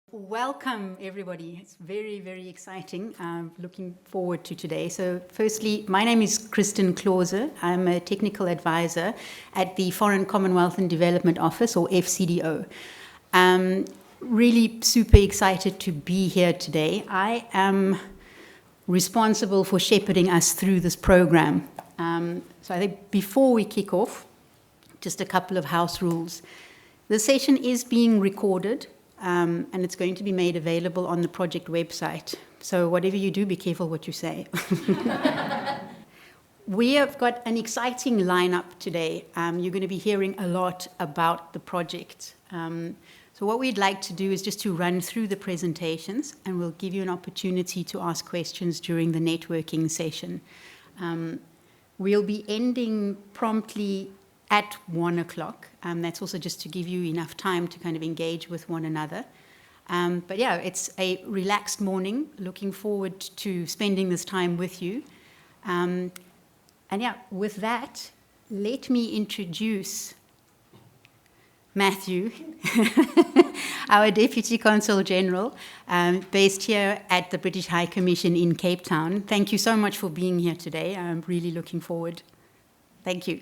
Welcome, everybody. It's very, very exciting. I'm looking forward to today. So firstly, my name is Kristin Klose. I'm a technical advisor at the Foreign Commonwealth and Development Office, or FCDO. Really super excited to be here today. I am responsible for shepherding us through this program. So I think before we kick off, just a couple of house rules. The session is being recorded. And it's going to be made available on the project website. So whatever you do, be careful what you say. We have got an exciting lineup today. You're going to be hearing a lot about the project. So what we'd like to do is just to run through the presentations, and we'll give you an opportunity to ask questions during the networking session. We'll be ending promptly at 1 o'clock. That's also just to give you enough time to kind of engage with one another. But yeah, it's a relaxed morning. Looking forward to spending this time with you. And yeah, with that, let me introduce Matthew, our Deputy Consul General, based here at the British High Commission in Cape Town. Thank you so much for being here today. I'm really looking forward. Thank you.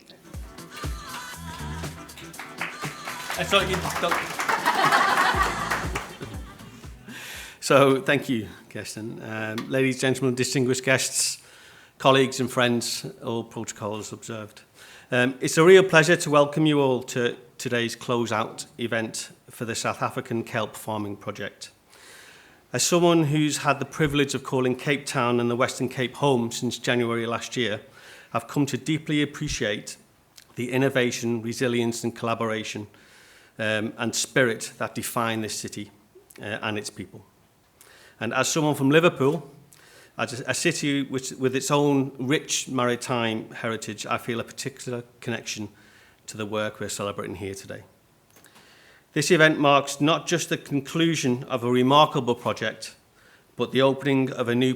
So, thank you, Kristin. Ladies, gentlemen, distinguished guests, colleagues and friends, all protocols observed. It's a real pleasure to welcome you all to today's closeout event for the South African kelp farming project. As someone who's had the privilege of calling Cape Town and the Western Cape home since January last year, I've come to deeply appreciate the innovation, resilience and collaboration and spirit that define this city and its people. And as someone from Liverpool, as a city with its own rich maritime heritage, I feel a particular connection to the work we're celebrating here today. This event marks not just the conclusion of a remarkable project, but the opening of new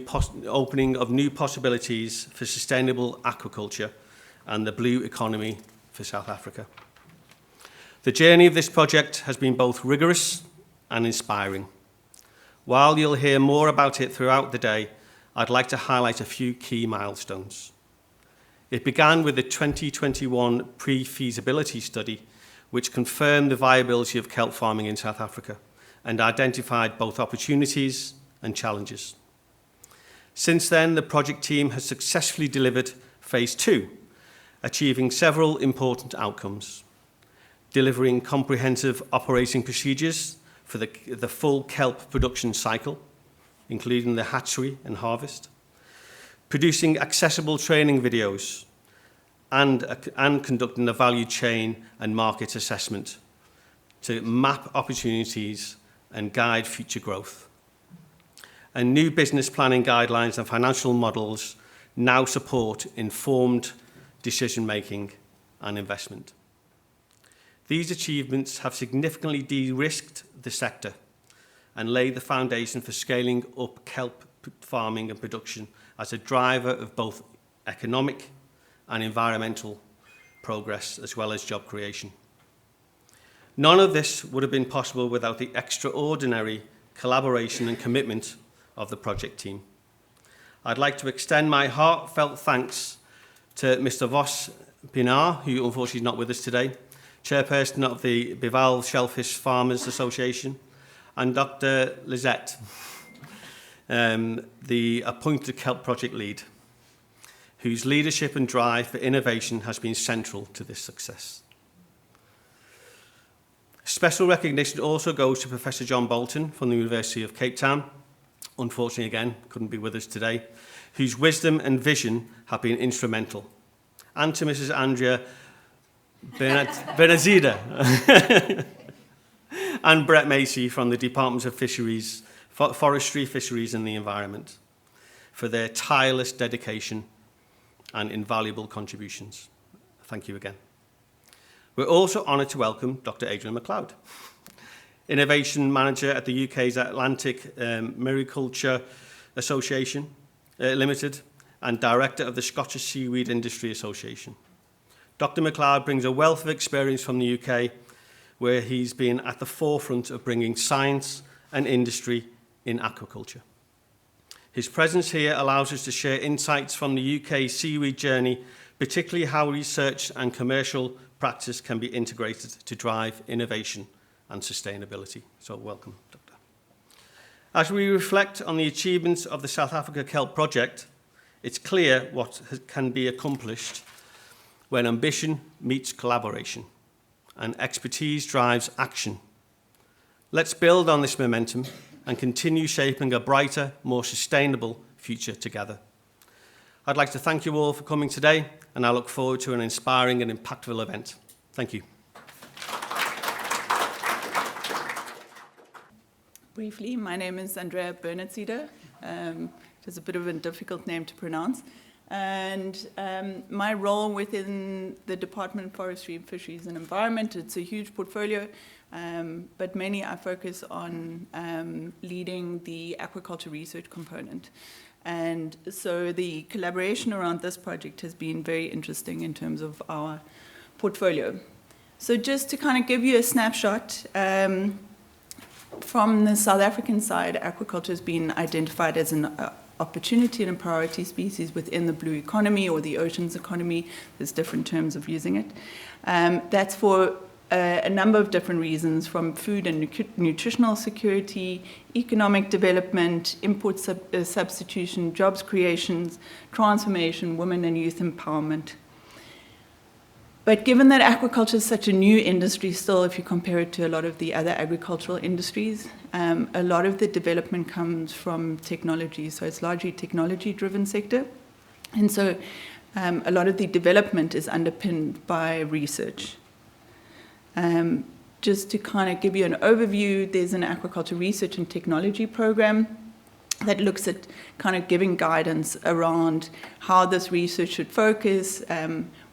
possibilities for sustainable aquaculture and the blue economy for South Africa. The journey of this project has been both rigorous and inspiring. While you'll hear more about it throughout the day, I'd like to highlight a few key milestones. It began with the 2021 pre-feasibility study, which confirmed the viability of kelp farming in South Africa and identified both opportunities and challenges. Since then, the project team has successfully delivered phase 2, achieving several important outcomes. Delivering comprehensive operating procedures for the full kelp production cycle, including the hatchery and harvest, producing accessible training videos, and conducting a value chain and market assessment to map opportunities and guide future growth. And new business planning guidelines and financial models now support informed decision-making and investment. These achievements have significantly de-risked the sector and laid the foundation for scaling up kelp farming and production as a driver of both economic and environmental progress, as well as job creation. None of this would have been possible without the extraordinary collaboration and commitment of the project team. I'd like to extend my heartfelt thanks to Mr. Vos Pinar, who unfortunately is not with us today, Chairperson of the Bival Shellfish Farmers Association, and Dr. Lizeth, the appointed kelp project lead, whose leadership and drive for innovation has been central to this success. Special recognition also goes to Professor John Bolton from the University of Cape Town, unfortunately again couldn't be with us today, whose wisdom and vision have been instrumental, and to Mrs. Andrea Bernatzeder and Brett Macy from the Department of Fisheries, Forestry, Fisheries and the Environment for their tireless dedication and invaluable contributions. Thank you again. We're also honoured to welcome Dr. Adrian Macleod, Innovation Manager at the UK's Atlantic Mariculture Association Limited and Director of the Scottish Seaweed Industry Association. Dr. Macleod brings a wealth of experience from the UK, where he's been at the forefront of bringing science and industry in aquaculture. His presence here allows us to share insights from the UK seaweed journey, particularly how research and commercial practice can be integrated to drive innovation and sustainability. So welcome, Doctor. As we reflect on the achievements of the South Africa Kelp project, it's clear what can be accomplished when ambition meets collaboration and expertise drives action. Let's build on this momentum and continue shaping a brighter, more sustainable future together. I'd like to thank you all for coming today, and I look forward to an inspiring and impactful event. Thank you. Briefly, my name is Andrea Bernatzeder. It's a bit of a difficult name to pronounce. And my role within the Department of Forestry, Fisheries and Environment, it's a huge portfolio, but mainly I focus on leading the aquaculture research component. And so the collaboration around this project has been very interesting in terms of our portfolio. So just to kind of give you a snapshot, from the South African side, aquaculture has been identified as an opportunity and a priority species within the blue economy or the oceans economy. There's different terms of using it. That's for a number of different reasons, from food and nutritional security, economic development, import substitution, jobs creations, transformation, women and youth empowerment. But given that aquaculture is such a new industry still, if you compare it to a lot of the other agricultural industries, a lot of the development comes from technology. So it's largely technology-driven sector. And so a lot of the development is underpinned by research. Just to kind of give you an overview, there's an aquaculture research and technology program that looks at kind of giving guidance around how this research should focus,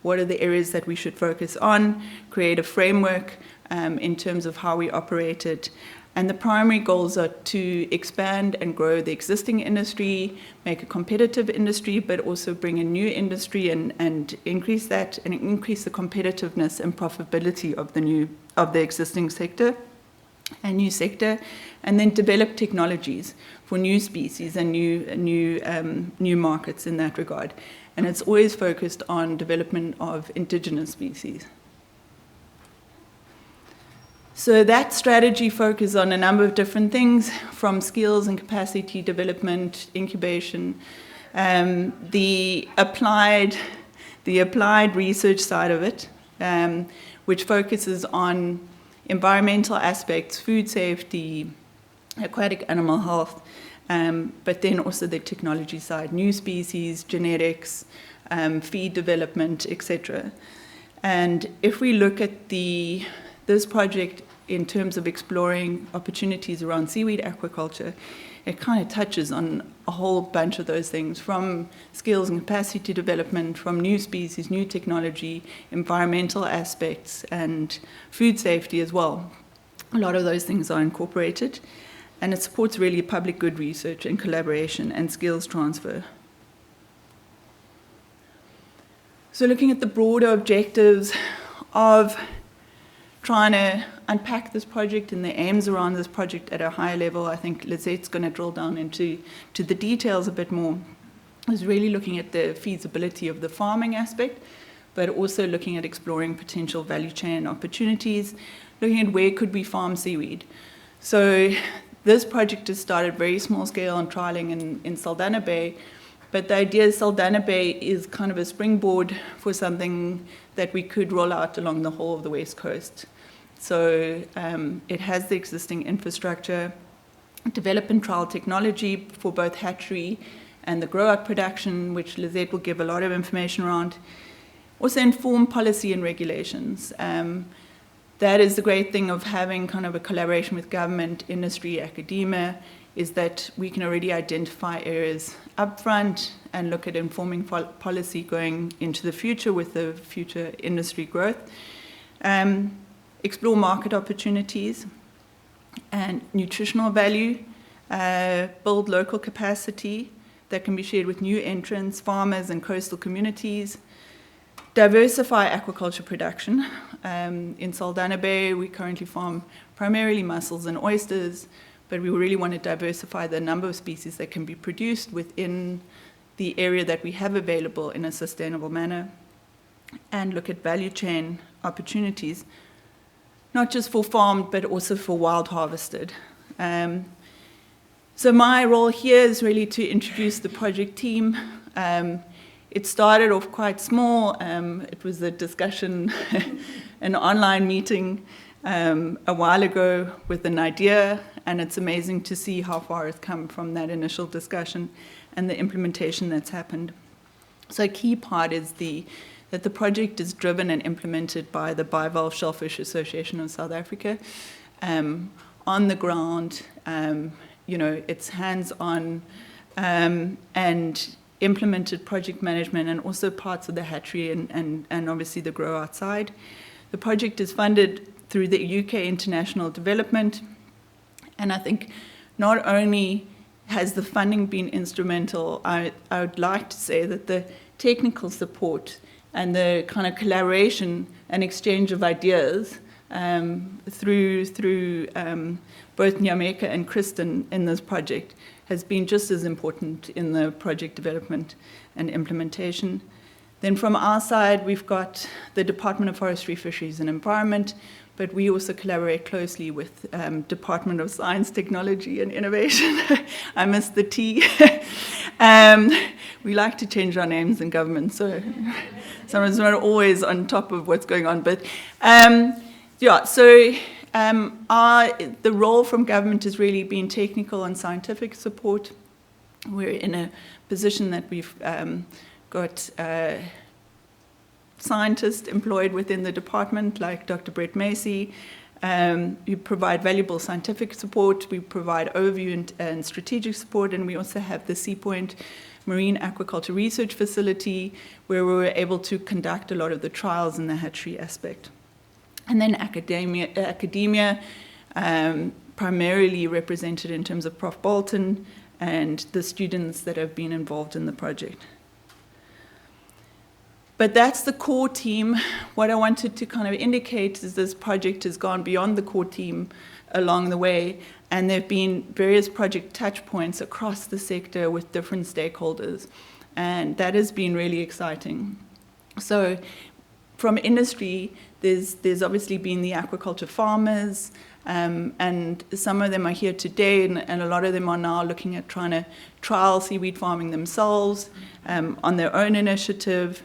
what are the areas that we should focus on, create a framework in terms of how we operate it. And the primary goals are to expand and grow the existing industry, make a competitive industry, but also bring a new industry and increase that and increase the competitiveness and profitability of the existing sector and new sector, and then develop technologies for new species and new markets in that regard. And it's always focused on development of indigenous species. So that strategy focuses on a number of different things, from skills and capacity development, incubation, the applied research side of it, which focuses on environmental aspects, food safety, aquatic animal health, but then also the technology side, new species, genetics, feed development, etc. And if we look at this project in terms of exploring opportunities around seaweed aquaculture, it kind of touches on a whole bunch of those things, from skills and capacity development, from new species, new technology, environmental aspects, and food safety as well. A lot of those things are incorporated, and it supports really public good research and collaboration and skills transfer. So looking at the broader objectives of trying to unpack this project and the aims around this project at a higher level, I think Lizette's going to drill down into the details a bit more, is really looking at the feasibility of the farming aspect, but also looking at exploring potential value chain opportunities, looking at where could we farm seaweed. So this project has started very small scale and trialing in Saldanha Bay, but the idea is Saldanha Bay is kind of a springboard for something that we could roll out along the whole of the West Coast. So it has the existing infrastructure, develop and trial technology for both hatchery and the grow-out production, which Lizeth will give a lot of information around. Also inform policy and regulations. That is the great thing of having kind of a collaboration with government, industry, academia, is that we can already identify areas upfront and look at informing policy going into the future with the future industry growth. Explore market opportunities and nutritional value, build local capacity that can be shared with new entrants, farmers and coastal communities, diversify aquaculture production. In Saldanha Bay, we currently farm primarily mussels and oysters, but we really want to diversify the number of species that can be produced within the area that we have available in a sustainable manner, and look at value chain opportunities, not just for farmed, but also for wild harvested. So my role here is really to introduce the project team. It started off quite small. It was a discussion, an online meeting a while ago with an idea, and it's amazing to see how far it's come from that initial discussion and the implementation that's happened. So a key part is that the project is driven and implemented by the Bivalve Shellfish Association of South Africa. On the ground, it's hands-on and implemented project management, and also parts of the hatchery and obviously the grow outside. The project is funded through the UK International Development, and I think not only has the funding been instrumental, I would like to say that the technical support and the kind of collaboration and exchange of ideas through both Nyameka and Kristin in this project has been just as important in the project development and implementation. Then from our side, we've got the Department of Forestry, Fisheries and Environment, but we also collaborate closely with Department of Science, Technology and Innovation. I missed the T. We like to change our names in government, so sometimes we're not always on top of what's going on. But the role from government has really been technical and scientific support. We're in a position that we've got scientists employed within the department, like Dr. Brett Macy. We provide valuable scientific support, we provide overview and strategic support, and we also have the Seapoint Marine Aquaculture Research Facility, where we were able to conduct a lot of the trials in the hatchery aspect. And then academia primarily represented in terms of Prof. Bolton and the students that have been involved in the project. But that's the core team. What I wanted to kind of indicate is this project has gone beyond the core team along the way, and there have been various project touch points across the sector with different stakeholders, and that has been really exciting. So from industry, there's obviously been the aquaculture farmers, and some of them are here today, and a lot of them are now looking at trying to trial seaweed farming themselves on their own initiative.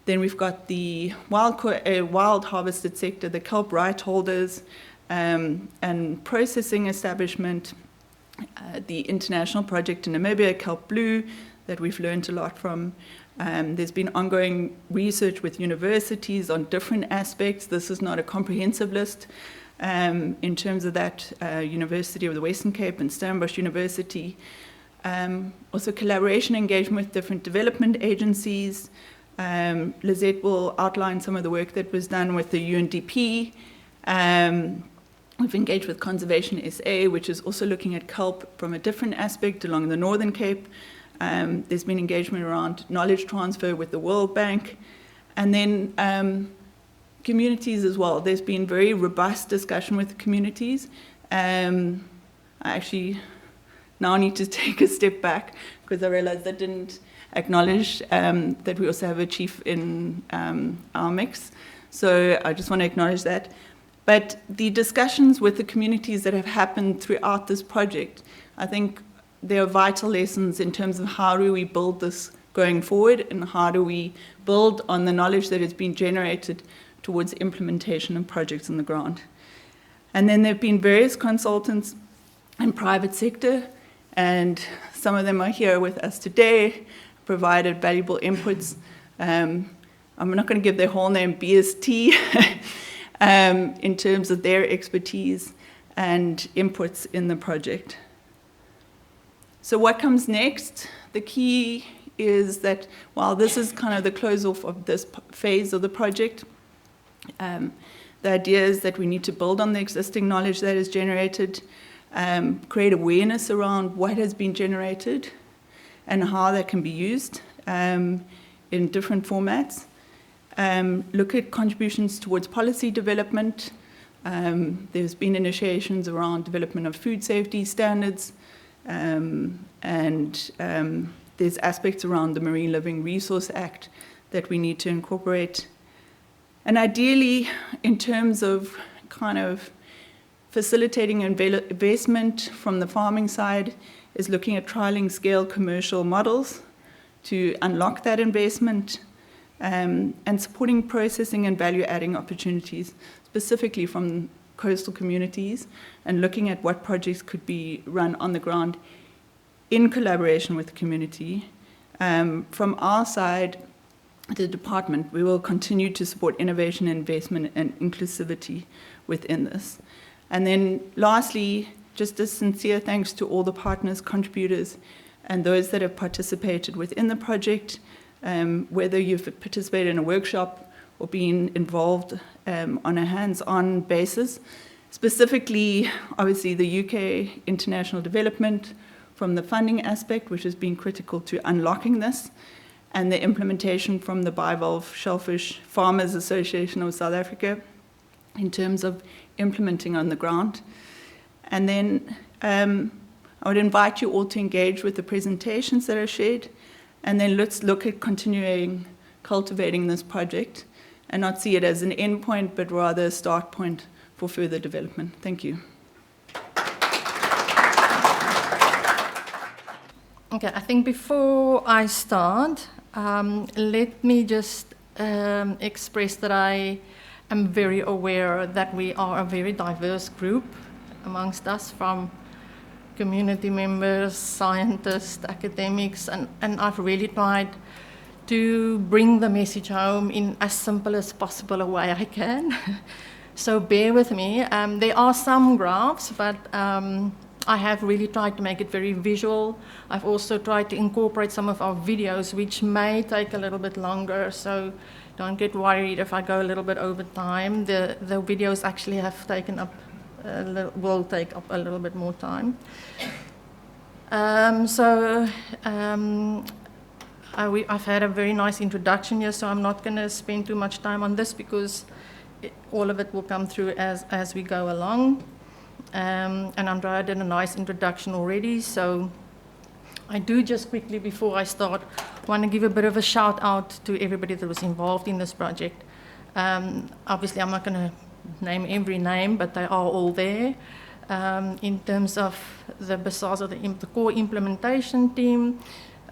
Then we've got the wild harvested sector, the kelp right holders, and processing establishment, the international project in Namibia, Kelp Blue, that we've learned a lot from. There's been ongoing research with universities on different aspects. This is not a comprehensive list. In terms of that, University of the Western Cape and Stellenbosch University. Also collaboration engagement with different development agencies. Lizeth will outline some of the work that was done with the UNDP. We've engaged with Conservation SA, which is also looking at kelp from a different aspect along the Northern Cape. There's been engagement around knowledge transfer with the World Bank. And then communities as well. There's been very robust discussion with the communities. I actually now need to take a step back because I realized I didn't acknowledge that we also have a chief in our mix. So I just want to acknowledge that. But the discussions with the communities that have happened throughout this project, I think they are vital lessons in terms of how do we build this going forward and how do we build on the knowledge that has been generated towards implementation of projects on the ground. And then there have been various consultants in private sector, and some of them are here with us today, provided valuable inputs. I'm not going to give their whole name, BST, in terms of their expertise and inputs in the project. So what comes next? The key is that while this is kind of the close off of this phase of the project, the idea is that we need to build on the existing knowledge that is generated, create awareness around what has been generated and how that can be used in different formats. Look at contributions towards policy development, There's been initiations around development of food safety standards, and there's aspects around the Marine Living Resource Act that we need to incorporate. And ideally, in terms of kind of facilitating investment from the farming side, is looking at trialing scale commercial models to unlock that investment, and supporting processing and value-adding opportunities, specifically from coastal communities, and looking at what projects could be run on the ground in collaboration with the community. From our side, the department, we will continue to support innovation, investment, and inclusivity within this. And then lastly, just a sincere thanks to all the partners, contributors, and those that have participated within the project, whether you've participated in a workshop or been involved on a hands-on basis. Specifically, obviously, the UK international development from the funding aspect, which has been critical to unlocking this, and the implementation from the Bivalve Shellfish Farmers Association of South Africa in terms of implementing on the ground. And then I would invite you all to engage with the presentations that are shared, and then let's look at continuing cultivating this project and not see it as an end point, but rather a start point for further development. Thank you. Okay, I think before I start, let me just express that I am very aware that we are a very diverse group amongst us, from community members, scientists, academics, and I've really tried to bring the message home in as simple as possible a way I can. So bear with me. There are some graphs, but I have really tried to make it very visual. I've also tried to incorporate some of our videos, which may take a little bit longer, so don't get worried if I go a little bit over time. The videos actually have taken up, will take up a little bit more time. I've had a very nice introduction here, so I'm not going to spend too much time on this because all of it will come through as we go along. And Andrea did a nice introduction already, so I do just quickly, before I start, want to give a bit of a shout out to everybody that was involved in this project. Obviously, I'm not going to name every name, but they are all there. In terms of the BSASA, the core implementation team,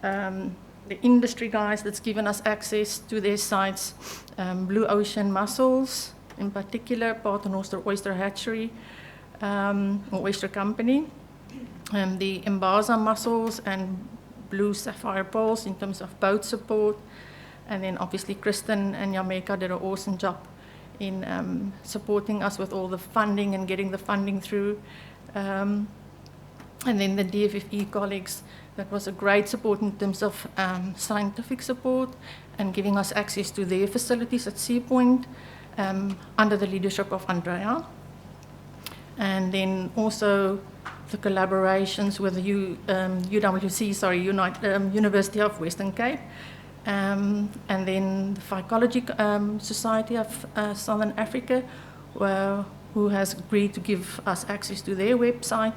the industry guys that's given us access to their sites, Blue Ocean Mussels, in particular, Paternoster Oyster Hatchery, or Oyster Company, the Mbasa Mussels and Blue Sapphire Pearls in terms of boat support, and then obviously Kristin and Jamaica did an awesome job in supporting us with all the funding and getting the funding through. And then the DFFE colleagues, that was a great support in terms of scientific support and giving us access to their facilities at Sea Point under the leadership of Andrea. And then also the collaborations with the University of Western Cape, and then the Phycology Society of Southern Africa, who has agreed to give us access to their website,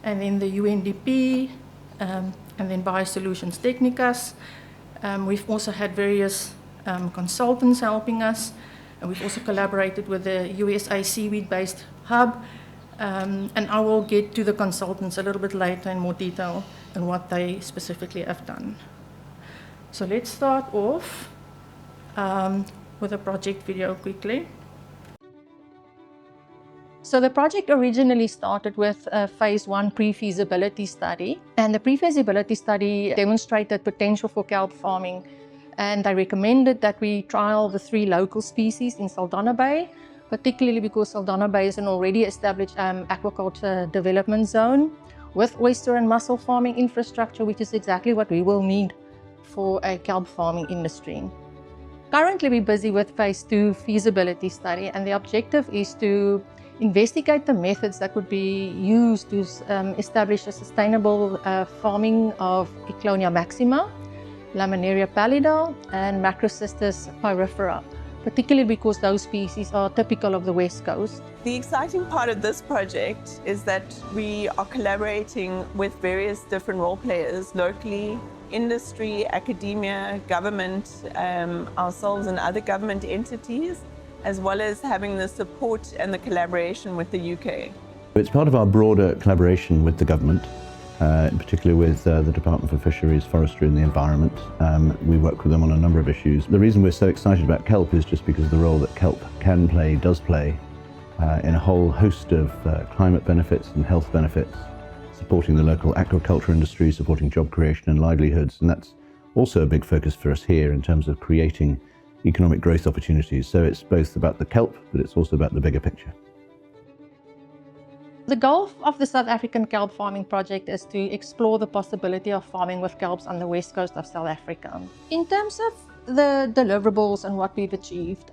and then the UNDP, and then Biosolutions Technicas. We've also had various consultants helping us, and we've also collaborated with the USA Seaweed-based hub, and I will get to the consultants a little bit later in more detail and what they specifically have done. So let's start off with a project video quickly. So the project originally started with a phase 1 pre-feasibility study, and the pre-feasibility study demonstrated potential for kelp farming, and they recommended that we trial the 3 local species in Saldanha Bay, particularly because Saldanha Bay is an already established aquaculture development zone with oyster and mussel farming infrastructure, which is exactly what we will need for a kelp farming industry. Currently, we're busy with phase 2 feasibility study, and the objective is to investigate the methods that would be used to establish a sustainable farming of Ecklonia maxima, Laminaria pallida, and Macrocystis pyrifera, particularly because those species are typical of the West Coast. The exciting part of this project is that we are collaborating with various different role players locally, industry, academia, government, ourselves and other government entities, as well as having the support and the collaboration with the UK. It's part of our broader collaboration with the government, in particular with the Department for Fisheries, Forestry and the Environment. We work with them on a number of issues. The reason we're so excited about kelp is just because of the role that kelp can play, does play, in a whole host of climate benefits and health benefits, supporting the local aquaculture industry, supporting job creation and livelihoods. And that's also a big focus for us here in terms of creating economic growth opportunities. So it's both about the kelp, but it's also about the bigger picture. The goal of the South African kelp farming project is to explore the possibility of farming with kelps on the west coast of South Africa. In terms of the deliverables and what we've achieved,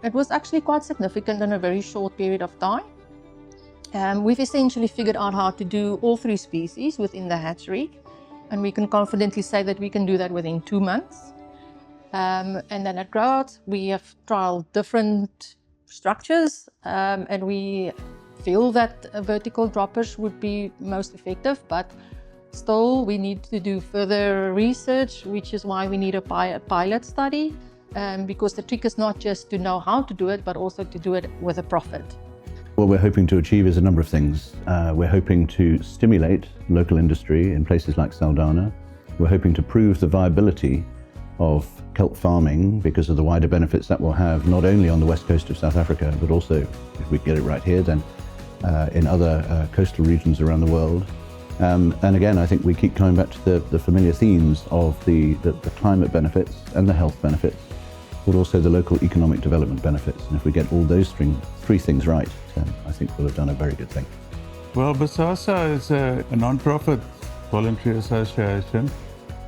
it was actually quite significant in a very short period of time. We've essentially figured out how to do all 3 species within the hatchery, and we can confidently say that we can do that within 2 months. And then at Grout, we have trialed different structures, and we feel that vertical droppers would be most effective, but still we need to do further research, which is why we need a pilot study, because the trick is not just to know how to do it, but also to do it with a profit. What we're hoping to achieve is a number of things. We're hoping to stimulate local industry in places like Saldanha. We're hoping to prove the viability of kelp farming because of the wider benefits that will have not only on the west coast of South Africa, but also, if we get it right here, then in other coastal regions around the world. And again, I think we keep coming back to the familiar themes of the climate benefits and the health benefits, but also the local economic development benefits. And if we get all those 3 things right, then I think we'll have done a very good thing. Well, BSASA is a non-profit voluntary association.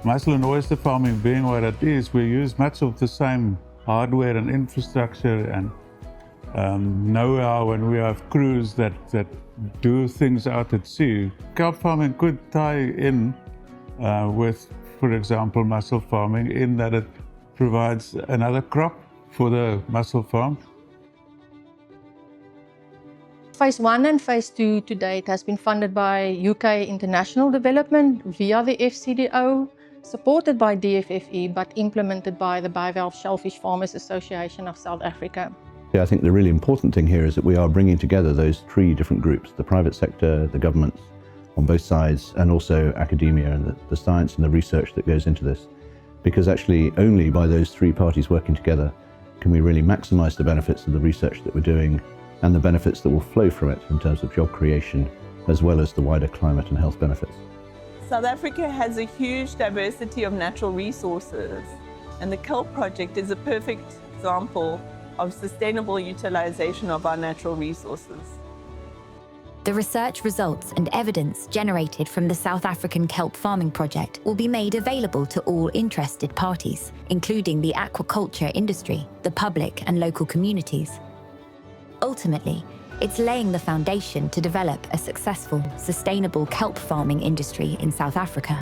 Mussel and oyster farming being what it is, we use much of the same hardware and infrastructure and know-how, and we have crews that do things out at sea. Kelp farming could tie in with, for example, mussel farming, in that it provides another crop for the mussel farm. Phase 1 and Phase 2 to date has been funded by UK International Development via the FCDO, supported by DFFE, but implemented by the Bivalve Shellfish Farmers Association of South Africa. I think the really important thing here is that we are bringing together those 3 different groups, the private sector, the governments on both sides, and also academia and the science and the research that goes into this. Because actually only by those 3 parties working together can we really maximise the benefits of the research that we're doing and the benefits that will flow from it in terms of job creation, as well as the wider climate and health benefits. South Africa has a huge diversity of natural resources, and the Kelp project is a perfect example of sustainable utilization of our natural resources. The research results and evidence generated from the South African kelp farming project will be made available to all interested parties, including the aquaculture industry, the public and local communities. Ultimately, it's laying the foundation to develop a successful, sustainable kelp farming industry in South Africa.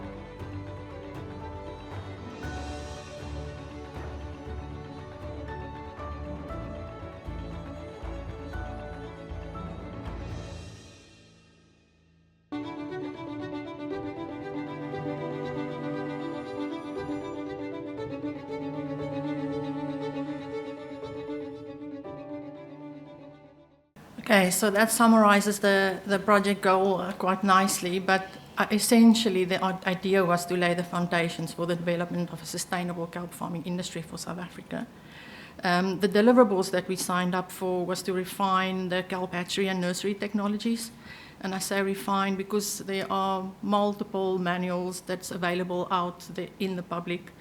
Okay, so that summarizes the project goal quite nicely, but essentially the idea was to lay the foundations for the development of a sustainable kelp farming industry for South Africa. The deliverables that we signed up for was to refine the kelp hatchery and nursery technologies. And I say refine because there are multiple manuals that's available out in the public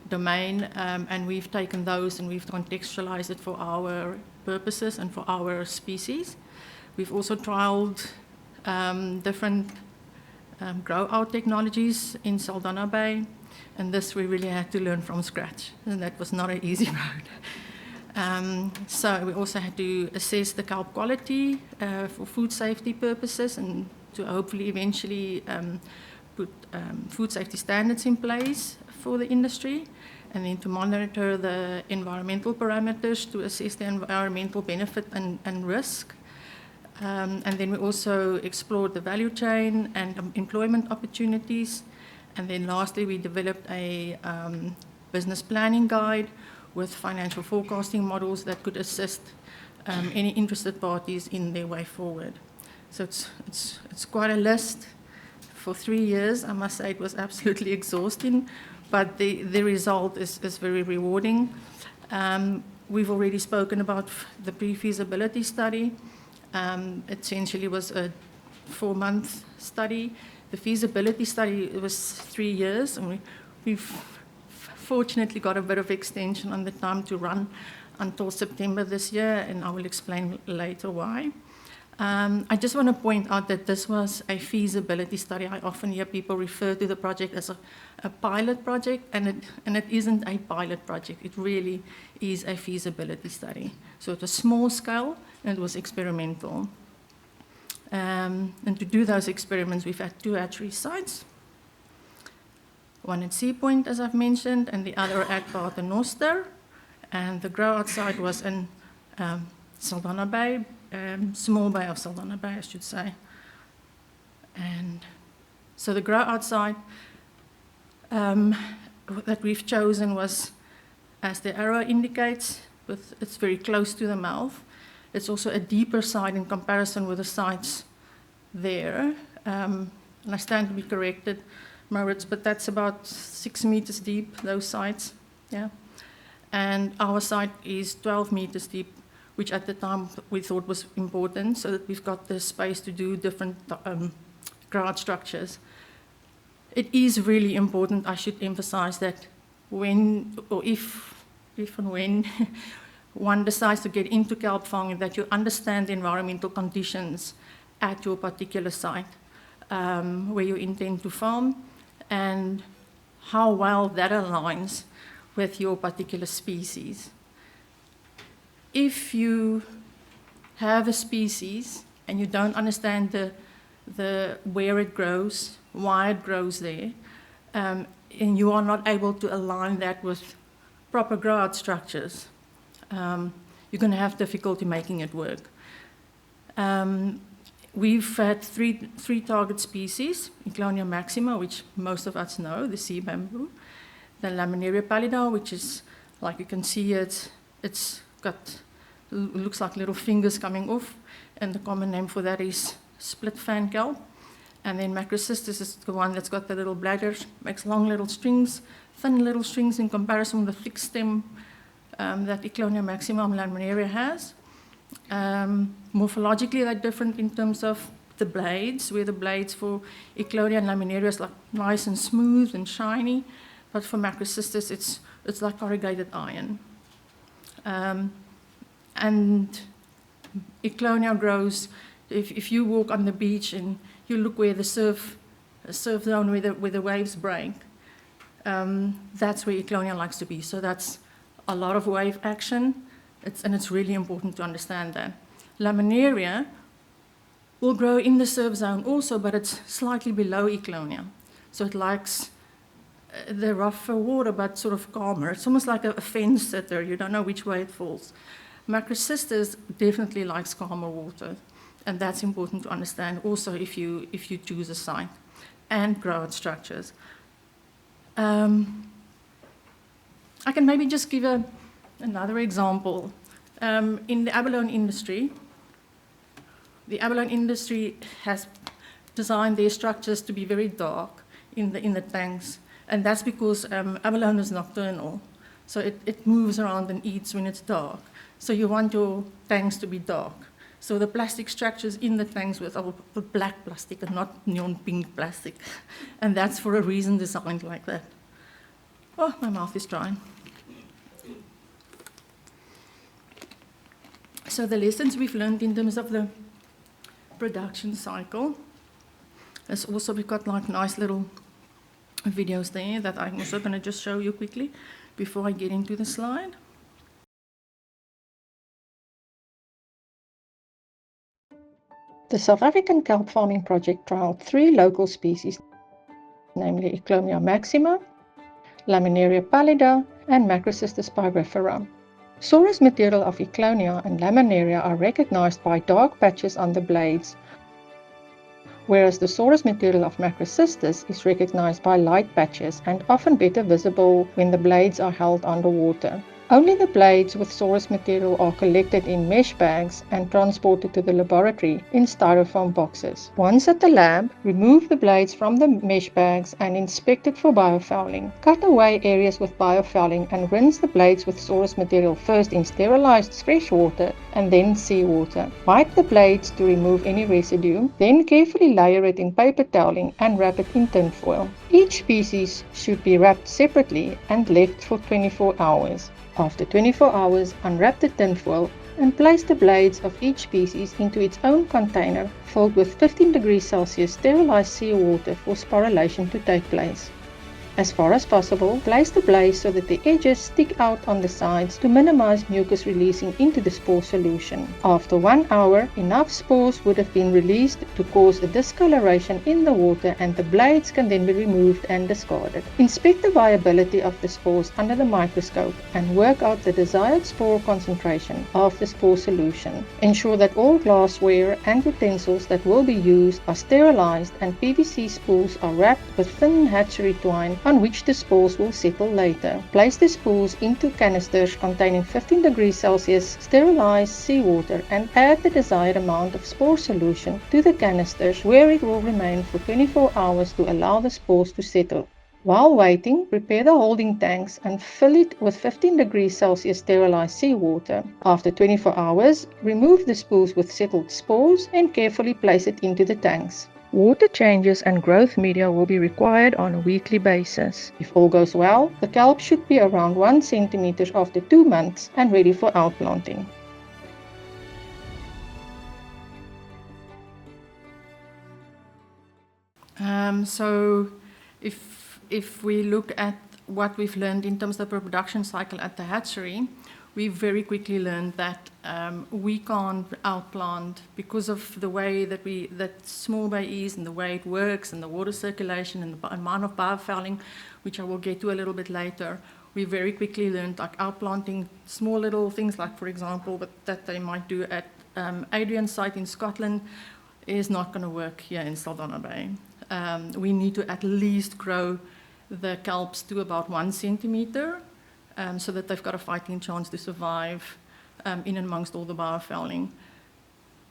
domain, and we've taken those and we've contextualized it for our purposes and for our species. We've also trialed different grow-out technologies in Saldanha Bay, and this we really had to learn from scratch, and that was not an easy road. So we also had to assess the kelp quality for food safety purposes and to hopefully eventually put food safety standards in place for the industry. and then to monitor the environmental parameters to assess the environmental benefit and risk. And then we also explored the value chain and employment opportunities. And then lastly, we developed a business planning guide with financial forecasting models that could assist any interested parties in their way forward. So it's quite a list. For 3 years, I must say it was absolutely exhausting, but the result is very rewarding. We've already spoken about the pre-feasibility study. Essentially was a 4-month study. The feasibility study was 3 years, and we've fortunately got a bit of extension on the time to run until September this year, and I will explain later why. I just want to point out that this was a feasibility study. I often hear people refer to the project as a pilot project, and it isn't a pilot project. It really is a feasibility study. So it was small scale, and it was experimental. And to do those experiments, we've had 2 hatchery sites. One at Sea Point, as I've mentioned, and the other at Paternoster. And the grow-out site was in Saldanha Bay, small bay of Saldanha Bay, I should say. And so the grow-out site that we've chosen was, as the arrow indicates, it's very close to the mouth. It's also a deeper site in comparison with the sites there. And I stand to be corrected, Maurits, but that's about 6 meters deep, those sites. Yeah. And our site is 12 meters deep, which at the time we thought was important, so that we've got the space to do different grout structures. It is really important, I should emphasize that when, or if and when, one decides to get into kelp farming, that you understand the environmental conditions at your particular site where you intend to farm, and how well that aligns with your particular species. If you have a species and you don't understand the where it grows, why it grows there, and you are not able to align that with proper grow-out structures, you're going to have difficulty making it work. We've had three target species: Ecklonia maxima, which most of us know, the sea bamboo; the Laminaria pallida, which is, like you can see, it's got, looks like little fingers coming off, and the common name for that is split fan kelp. And then Macrocystis is the one that's got the little bladders, makes long little strings, thin little strings in comparison with the thick stem that Ecklonia maxima and Laminaria has. Morphologically, they're different in terms of the blades, where the blades for Ecklonia and Laminaria is like nice and smooth and shiny, but for Macrocystis, it's like corrugated iron. And Ecklonia grows, if you walk on the beach and you look where the surf zone, where the waves break, that's where Ecklonia likes to be. So that's a lot of wave action, and it's really important to understand that. Laminaria will grow in the surf zone also, but it's slightly below Ecklonia. So it likes the rougher water, but sort of calmer. It's almost like a fence sitter. You don't know which way it falls. Macrocystis definitely likes calmer water, and that's important to understand also if you choose a site and grow-out structures. I can maybe just give another example. In the abalone industry, has designed their structures to be very dark in the tanks, and that's because abalone is nocturnal, so it moves around and eats when it's dark. So you want your tanks to be dark. So the plastic structures in the tanks are black plastic and not neon pink plastic, and that's for a reason designed like that. Oh, my mouth is dry. So the lessons we've learned in terms of the production cycle is also, we've got like nice little videos there that I'm also going to just show you quickly before I get into the slide. The South African kelp farming project trialled 3 local species, namely Ecklonia maxima, Laminaria pallida, and Macrocystis pyrifera. Source material of Eclonia and Laminaria are recognized by dark patches on the blades, whereas the source material of Macrocystis is recognized by light patches and often better visible when the blades are held underwater. Only the blades with source material are collected in mesh bags and transported to the laboratory in styrofoam boxes. Once at the lab, remove the blades from the mesh bags and inspect it for biofouling. Cut away areas with biofouling and rinse the blades with source material first in sterilized fresh water and then seawater. Wipe the blades to remove any residue, then carefully layer it in paper toweling and wrap it in tinfoil. Each species should be wrapped separately and left for 24 hours. After 24 hours, unwrap the tinfoil and place the blades of each species into its own container filled with 15 degrees Celsius sterilized seawater for sporulation to take place. As far as possible, place the blades so that the edges stick out on the sides to minimize mucus releasing into the spore solution. After 1 hour, enough spores would have been released to cause a discoloration in the water, and the blades can then be removed and discarded. Inspect the viability of the spores under the microscope and work out the desired spore concentration of the spore solution. Ensure that all glassware and utensils that will be used are sterilized and PVC spools are wrapped with thin hatchery twine on which the spores will settle later. Place the spools into canisters containing 15 degrees Celsius sterilized seawater and add the desired amount of spore solution to the canisters, where it will remain for 24 hours to allow the spores to settle. While waiting, prepare the holding tanks and fill it with 15 degrees Celsius sterilized seawater. After 24 hours, remove the spools with settled spores and carefully place it into the tanks. Water changes and growth media will be required on a weekly basis. If all goes well, the kelp should be around 1 centimeter after 2 months and ready for outplanting. So if we look at what we've learned in terms of the production cycle at the hatchery, we very quickly learned that we can't outplant because of the way that small bay is and the way it works and the water circulation and the amount of biofouling, which I will get to a little bit later. We very quickly learned like outplanting small little things, like for example that they might do at Adrian's site in Scotland, is not going to work here in Saldanha Bay. We need to at least grow the kelps to about 1 centimeter. So that they've got a fighting chance to survive in and amongst all the biofouling.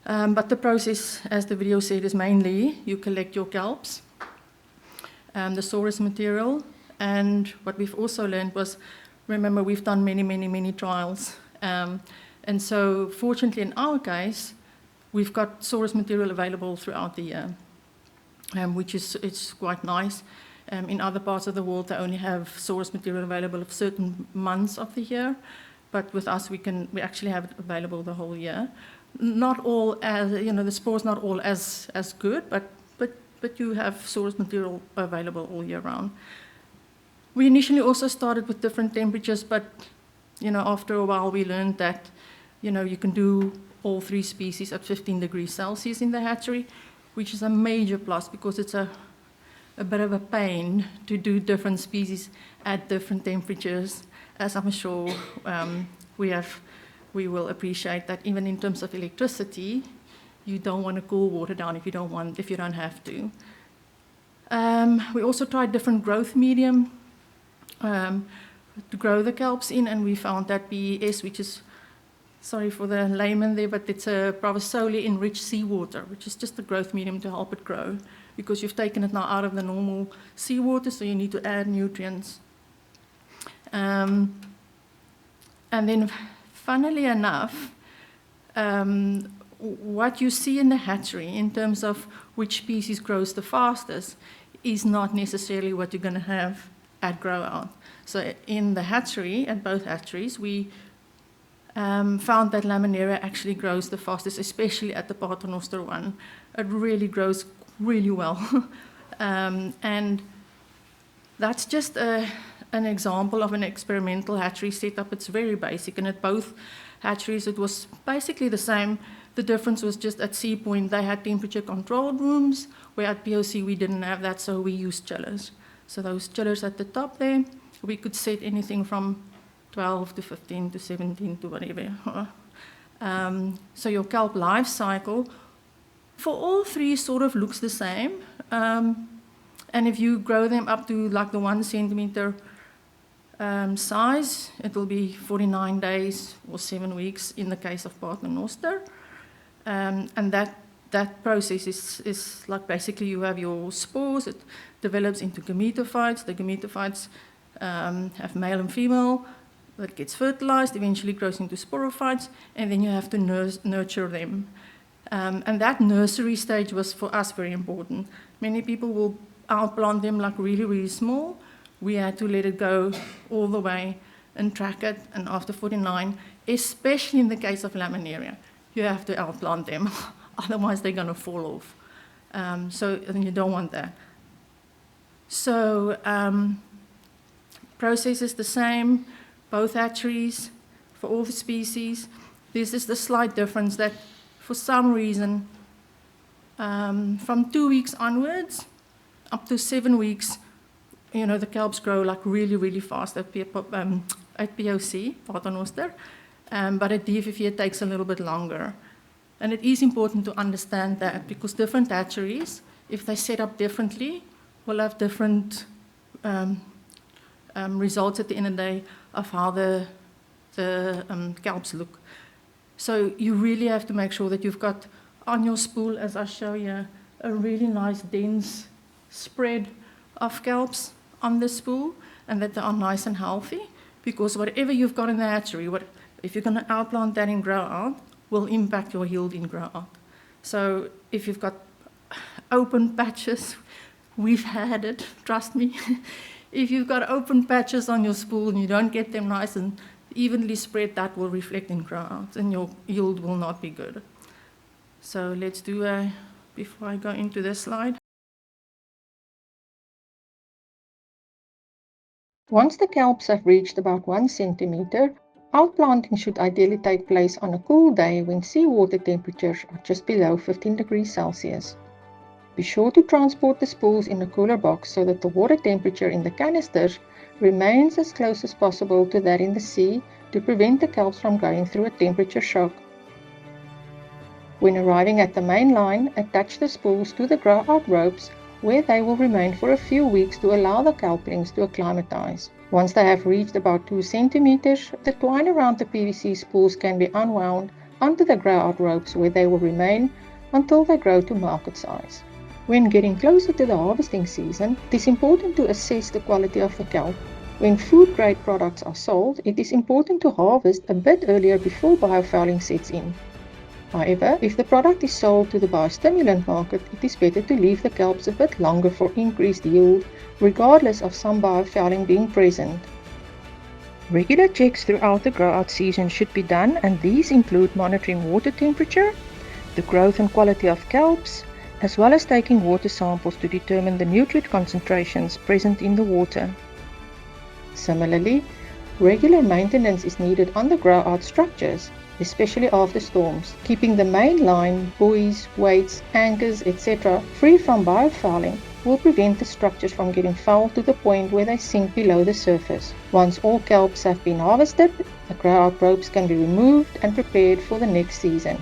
But the process, as the video said, is mainly you collect your kelps, the source material, and what we've also learned was, remember, we've done many trials. And so fortunately in our case, we've got source material available throughout the year, which is it's quite nice. In other parts of the world, they only have source material available of certain months of the year, but with us, we actually have it available the whole year. Not all, the spores not all as good, but you have source material available all year round. We initially also started with different temperatures, but after a while, we learned that you can do all 3 species at 15 degrees Celsius in the hatchery, which is a major plus because it's a bit of a pain to do different species at different temperatures, as I'm sure we will appreciate that even in terms of electricity, you don't want to cool water down if you don't have to. We also tried different growth medium to grow the kelps in, and we found that BES, which is, sorry for the layman there, but it's a provosole enriched seawater, which is just a growth medium to help it grow, because you've taken it now out of the normal seawater, so you need to add nutrients. And then, funnily enough, what you see in the hatchery in terms of which species grows the fastest is not necessarily what you're going to have at grow out. So in the hatchery, at both hatcheries, we found that Laminaria actually grows the fastest, especially at the Paternoster one. It really grows really well. And that's just an example of an experimental hatchery setup. It's very basic, and at both hatcheries it was basically the same. The difference was just at Sea Point they had temperature controlled rooms, where at POC we didn't have that, so we used chillers. So those chillers at the top there we could set anything from 12 to 15 to 17 to whatever. So your kelp life cycle for all three sort of looks the same. And if you grow them up to like the 1 centimeter size, it will be 49 days or 7 weeks in the case of Paternoster. And that process is like basically you have your spores, it develops into gametophytes. The gametophytes have male and female, that gets fertilized, eventually grows into sporophytes, and then you have to nurture them. And that nursery stage was for us very important. Many people will outplant them like really, really small. We had to let it go all the way and track it, and after 49, especially in the case of laminaria, you have to outplant them, otherwise they're going to fall off. And you don't want that. So process is the same, both hatcheries for all the species. This is the slight difference that for some reason, from 2 weeks onwards, up to 7 weeks, you know, the kelps grow like really, really fast at POC, Paternoster, but at DFFE it takes a little bit longer. And it is important to understand that because different hatcheries, if they set up differently, will have different results at the end of the day of how the kelps look. So you really have to make sure that you've got on your spool, as I show you, a really nice dense spread of kelps on the spool, and that they are nice and healthy, because whatever you've got in the hatchery, if you're going to outplant that in grow out, will impact your yield in grow out. So if you've got open patches, we've had it, trust me. If you've got open patches on your spool and you don't get them nice and evenly spread, that will reflect in grow out, and your yield will not be good. So let's do before I go into this slide. Once the kelps have reached about 1 centimeter, outplanting should ideally take place on a cool day when seawater temperatures are just below 15 degrees Celsius. Be sure to transport the spools in a cooler box so that the water temperature in the canisters remains as close as possible to that in the sea to prevent the kelps from going through a temperature shock. When arriving at the main line, attach the spools to the grow-out ropes, where they will remain for a few weeks to allow the kelplings to acclimatize. Once they have reached about 2 centimeters, the twine around the PVC spools can be unwound onto the grow-out ropes, where they will remain until they grow to market size. When getting closer to the harvesting season, it is important to assess the quality of the kelp. When food-grade products are sold, it is important to harvest a bit earlier before biofouling sets in. However, if the product is sold to the biostimulant market, it is better to leave the kelps a bit longer for increased yield, regardless of some biofouling being present. Regular checks throughout the grow-out season should be done, and these include monitoring water temperature, the growth and quality of kelps, as well as taking water samples to determine the nutrient concentrations present in the water. Similarly, regular maintenance is needed on the grow-out structures, especially after storms. Keeping the main line, buoys, weights, anchors, etc. free from biofouling will prevent the structures from getting fouled to the point where they sink below the surface. Once all kelps have been harvested, the grow-out ropes can be removed and prepared for the next season.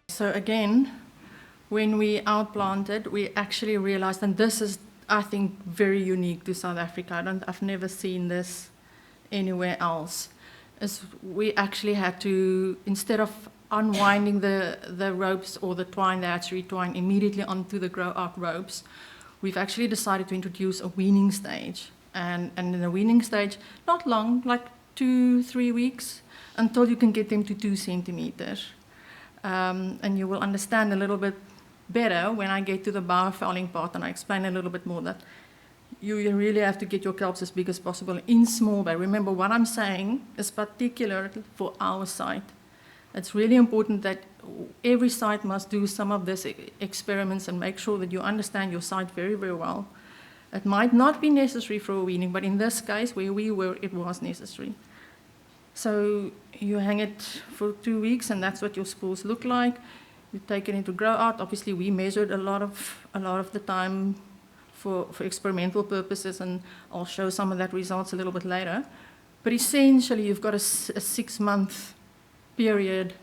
So again, when we outplanted, we actually realized, and this is, I think, very unique to South Africa. I've never seen this anywhere else. Is we actually had to, instead of unwinding the ropes or the twine, the hatchery twine, immediately onto the grow-out ropes, we've actually decided to introduce a weaning stage. And in the weaning stage, not long, like 2-3 weeks, until you can get them to 2 centimeters. And you will understand a little bit better when I get to the biofouling part, and I explain a little bit more that you really have to get your kelps as big as possible in small bay. Remember, what I'm saying is particular for our site. It's really important that every site must do some of these experiments and make sure that you understand your site very, very well. It might not be necessary for a weaning, but in this case, where we were, it was necessary. So you hang it for 2 weeks, and that's what your spools look like. we take it into grow out. Obviously, we measured a lot of the time for experimental purposes, and I'll show some of that results a little bit later. But essentially, you've got a 6-month period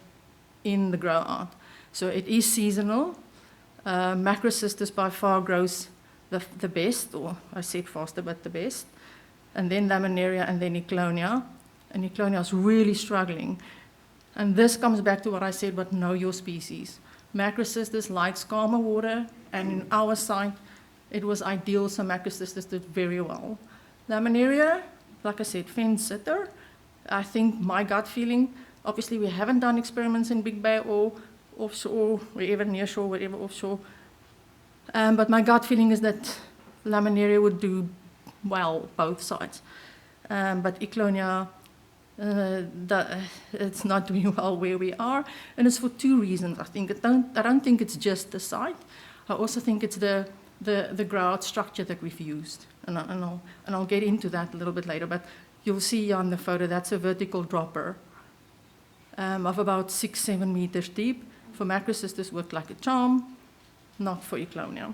in the grow out. So it is seasonal. Macrocystis by far grows the best, or I said faster, but the best. And then Laminaria, and then Ecklonia. And Ecklonia is really struggling. And this comes back to what I said, but know your species. Macrocystis likes calmer water, and in our site, it was ideal, so Macrocystis did very well. Laminaria, like I said, fence sitter. I think my gut feeling, obviously we haven't done experiments in Big Bay or offshore, wherever nearshore, wherever offshore. But my gut feeling is that Laminaria would do well, both sides. But Ecklonia, it's not doing well where we are, and it's for 2 reasons. I don't think it's just the site. I also think it's the grout structure that we've used, and I'll get into that a little bit later. But you'll see on the photo that's a vertical dropper of about 6-7 meters deep. For Macrocystis, worked like a charm, not for Ecklonia.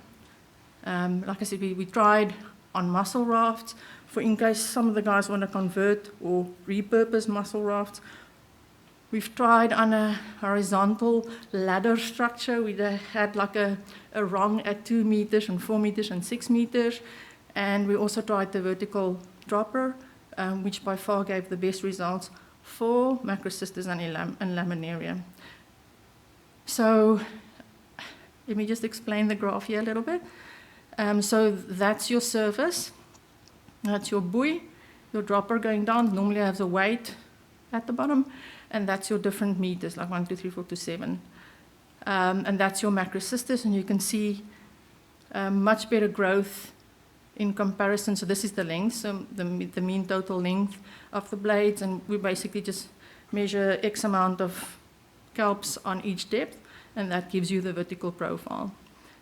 Like I said, we tried on mussel rafts. For in case some of the guys want to convert or repurpose mussel rafts, we've tried on a horizontal ladder structure. We had like a rung at 2 meters and 4 meters and 6 meters. And we also tried the vertical dropper, which by far gave the best results for Macrocystis and Laminaria. So let me just explain the graph here a little bit. So that's your surface. That's your buoy, your dropper going down. Normally has a weight at the bottom, and that's your different meters, like 1, 2, 3, 4 to 7. And that's your Macrocystis, and you can see much better growth in comparison. So this is the length, so the mean total length of the blades, and we basically just measure X amount of kelps on each depth, and that gives you the vertical profile.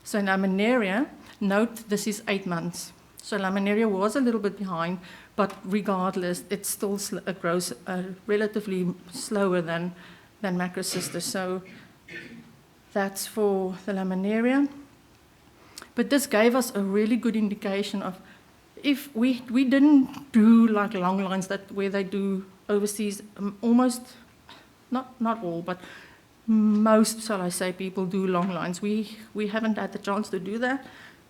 So in Laminaria, note this is 8 months. So Laminaria was a little bit behind, but regardless, it still grows relatively slower than Macrocystis. So that's for the Laminaria. But this gave us a really good indication of if we didn't do like long lines where they do overseas, almost, not all, but most, shall I say, people do long lines. We haven't had the chance to do that.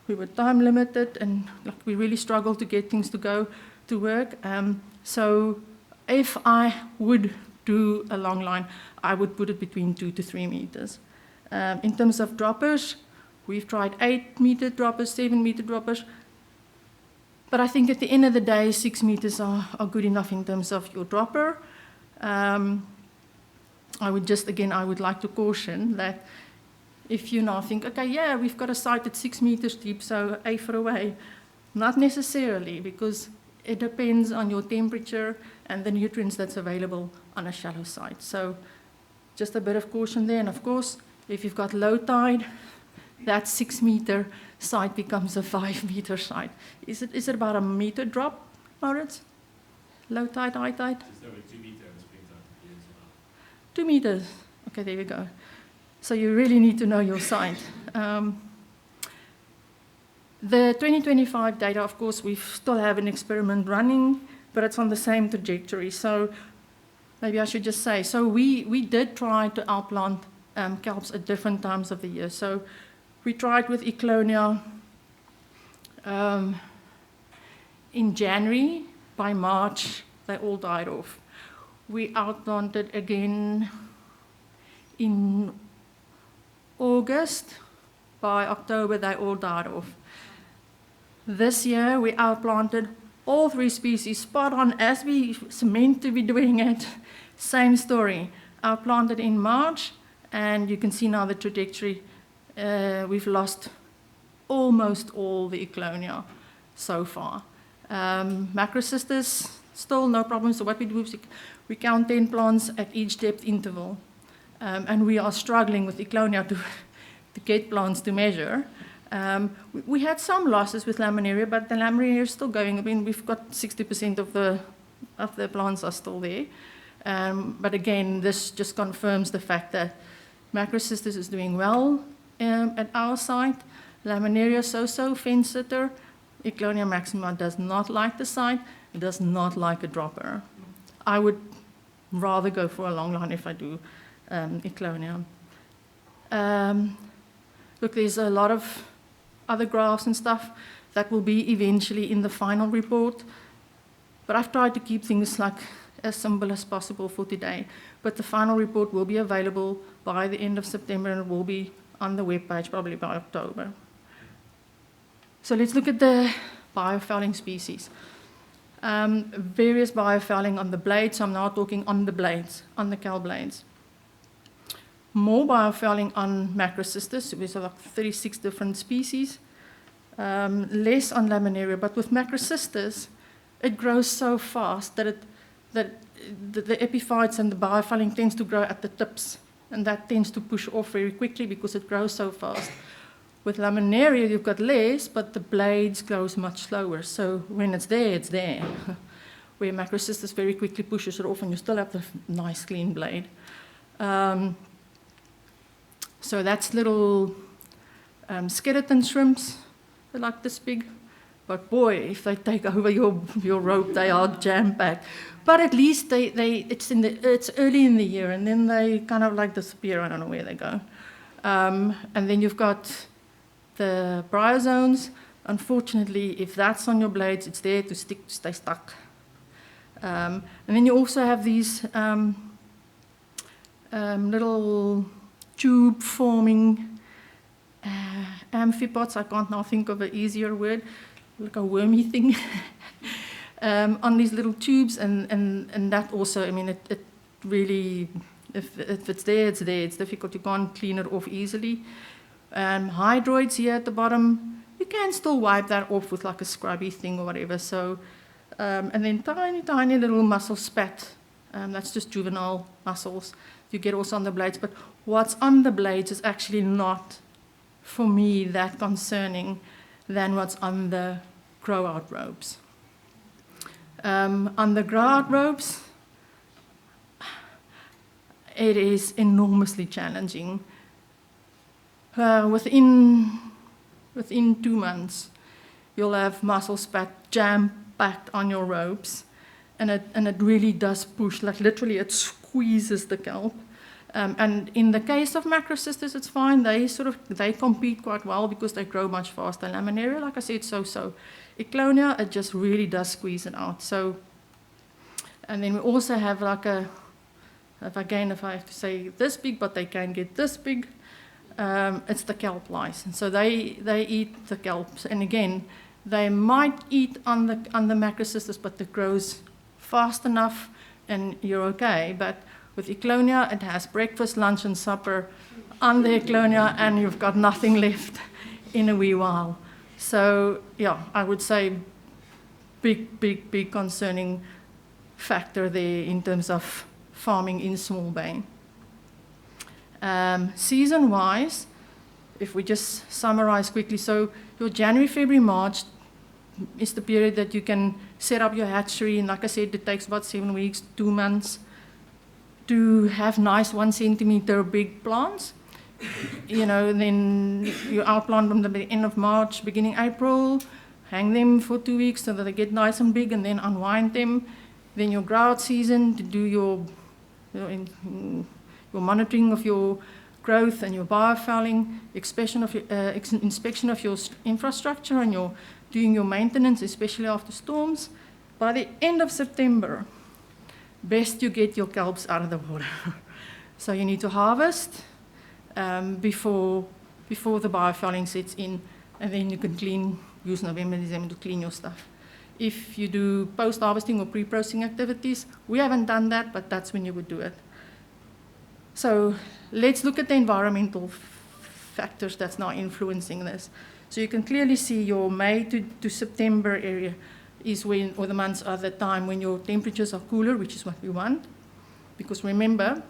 We were time limited, and we really struggled to get things to work. So if I would do a long line, I would put it between 2 to 3 meters. In terms of droppers, we've tried 8-meter droppers, 7-meter droppers. But I think at the end of the day, 6 meters are good enough in terms of your dropper. I would like to caution that if you now think, okay, yeah, we've got a site at 6 meters deep, so A for away. Not necessarily, because it depends on your temperature and the nutrients that's available on a shallow site. So just a bit of caution there. And of course, if you've got low tide, that 6-meter site becomes a 5-meter site. Is it about a meter drop, Maurits? Low tide, high tide? Just over 2 meters in the springtime. 2 meters. Okay, there we go. So you really need to know your site. The 2025 data, of course, we still have an experiment running, but it's on the same trajectory. So maybe I should just say, so we did try to outplant kelps at different times of the year. So we tried with Ecklonia in January. By March, they all died off. We outplanted again in August. By October, they all died off. This year, we outplanted all 3 species spot on as we meant to be doing it. Same story. Outplanted in March, and you can see now the trajectory. We've lost almost all the Ecklonia so far. Macrocystis, still no problem. So what we do is we count 10 plants at each depth interval. And we are struggling with Ecklonia to get plants to measure. We had some losses with Laminaria, but the Laminaria is still going. I mean, we've got 60% of the plants are still there. But again, this just confirms the fact that Macrocystis is doing well at our site. Laminaria so-so, fence sitter. Ecklonia maxima does not like the site. It does not like a dropper. I would rather go for a long line if I do Ecklonia. Look, there's a lot of other graphs and stuff that will be eventually in the final report. But I've tried to keep things like as simple as possible for today. But the final report will be available by the end of September, and it will be on the webpage probably by October. So let's look at the biofouling species. Various biofouling on the blades. I'm now talking on the blades, on the kelp blades. More biofouling on Macrocystis, so there's like 36 different species. Less on Laminaria, but with Macrocystis, it grows so fast that the epiphytes and the biofouling tends to grow at the tips, and that tends to push off very quickly because it grows so fast. With Laminaria, you've got less, but the blades grows much slower. So when it's there, it's there. Where Macrocystis very quickly pushes it off, and you still have the nice clean blade. So that's little skeleton shrimps. They're like this big. But boy, if they take over your rope, they are jam-packed. But at least it's early in the year, and then they kind of like disappear. I don't know where they go. And then you've got the bryozoans. Unfortunately, if that's on your blades, it's there to stay stuck. And then you also have these little tube-forming amphipods. I can't now think of an easier word, like a wormy thing, on these little tubes. And that also, I mean, it really, if it's there, it's there. It's difficult. You can't clean it off easily. Hydroids here at the bottom, you can still wipe that off with like a scrubby thing or whatever. So, and then tiny little mussel spat. That's just juvenile mussels. You get also on the blades. But what's on the blades is actually not, for me, that concerning than what's on the grow-out ropes. On the grow-out ropes, it is enormously challenging. Within 2 months, you'll have mussel spat jam-packed on your ropes, and it really does push, like literally it squeezes the kelp. And in the case of Macrocystis, it's fine. They compete quite well because they grow much faster. Laminaria, like I said, so. Ecklonia, it just really does squeeze it out. So, and then we also have like if I have to say this big, but they can get this big, it's the kelp lice. And so they eat the kelps. And again, they might eat on the Macrocystis, but it grows fast enough and you're okay. But with Ecklonia, it has breakfast, lunch, and supper on the Ecklonia, and you've got nothing left in a wee while. So, yeah, I would say big concerning factor there in terms of farming in small bay. Season-wise, if we just summarize quickly, so your January, February, March is the period that you can set up your hatchery, and like I said, it takes about 7 weeks, 2 months, to have nice 1 centimeter big plants. You know, then you outplant them at the end of March, beginning April, hang them for 2 weeks so that they get nice and big, and then unwind them. Then your grout season to do your monitoring of your growth and your biofouling, inspection of your infrastructure, and doing your maintenance, especially after storms. By the end of September, best you get your kelps out of the water. So you need to harvest before the biofouling sets in, and then you can use November, December to clean your stuff. If you do post-harvesting or pre-processing activities, we haven't done that, but that's when you would do it. So let's look at the environmental factors that's now influencing this. So you can clearly see your May to September area is when, or the months are the time when your temperatures are cooler, which is what we want. Because remember,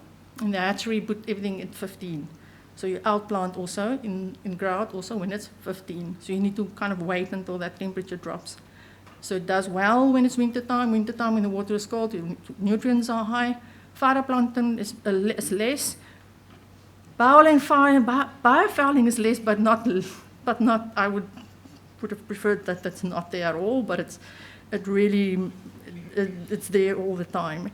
in the hatchery, you put everything at 15. So you outplant also in grout also when it's 15. So you need to kind of wait until that temperature drops. So it does well when it's wintertime when the water is cold, nutrients are high. Phytoplankton is less, Biofouling is less, but not. I would have preferred that that's not there at all, but it's there all the time.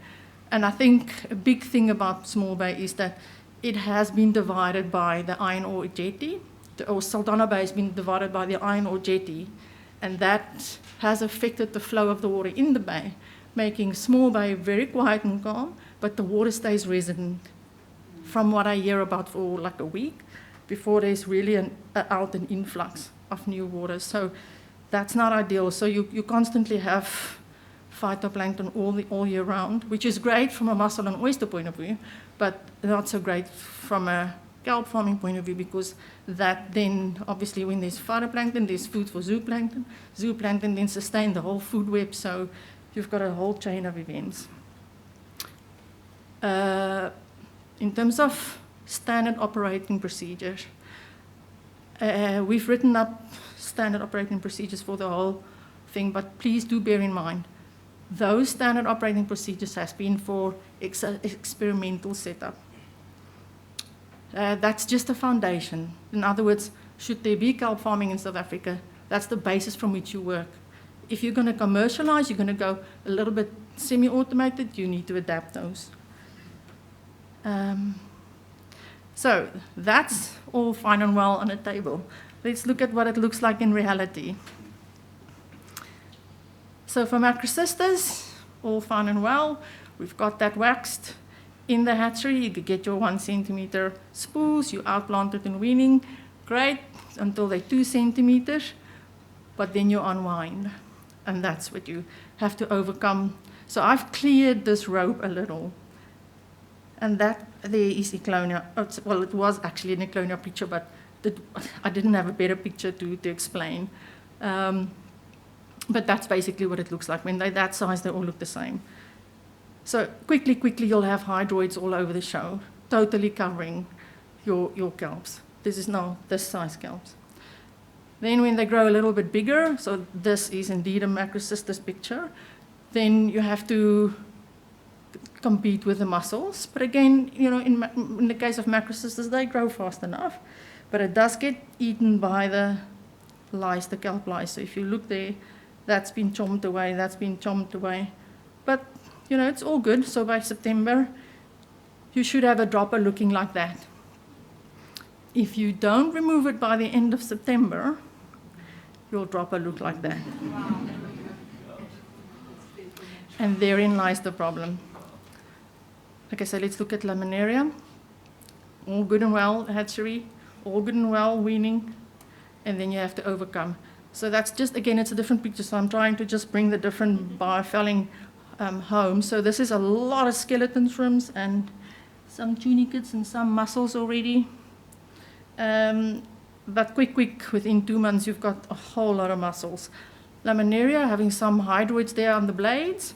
And I think a big thing about Small Bay is that it has been divided by the iron ore jetty, or Saldanha Bay has been divided by the iron ore jetty, and that has affected the flow of the water in the bay, making Small Bay very quiet and calm, but the water stays resident. From what I hear about for like a week, before there's really an influx of new water. So that's not ideal. So you constantly have phytoplankton all year round, which is great from a mussel and oyster point of view, but not so great from a kelp farming point of view, because that then, obviously, when there's phytoplankton, there's food for zooplankton. Zooplankton then sustain the whole food web, so you've got a whole chain of events. In terms of standard operating procedures, we've written up standard operating procedures for the whole thing, but please do bear in mind, those standard operating procedures has been for experimental setup. That's just a foundation. In other words, should there be kelp farming in South Africa, that's the basis from which you work. If you're going to commercialize, you're going to go a little bit semi-automated, you need to adapt those. So that's all fine and well on the table. Let's look at what it looks like in reality. So for macrocystis, all fine and well. We've got that waxed in the hatchery. You could get your 1 centimeter spools, you outplant it in weaning, great, until they're 2 centimeters, but then you unwind. And that's what you have to overcome. So I've cleared this rope a little. And that there is Eclonia. Well, it was actually an Eclonia picture, but I didn't have a better picture to explain. But that's basically what it looks like. When they're that size, they all look the same. So quickly, you'll have hydroids all over the show, totally covering your kelps. This is now this size kelps. Then when they grow a little bit bigger, so this is indeed a macrocystis picture, then you have to compete with the mussels. But again, you know, in the case of macrocystis, they grow fast enough, but it does get eaten by the lice, the kelp lice. So if you look there, that's been chomped away, that's been chomped away. But, you know, it's all good. So by September, you should have a dropper looking like that. If you don't remove it by the end of September, your dropper look like that. And therein lies the problem. Okay, so let's look at laminaria. All good and well, hatchery, all good and well, weaning, and then you have to overcome. So that's just, again, it's a different picture, so I'm trying to just bring the different biofouling home. So this is a lot of skeleton shrimps and some tunicates and some mussels already. But quick, within 2 months, you've got a whole lot of mussels. Laminaria, having some hydroids there on the blades,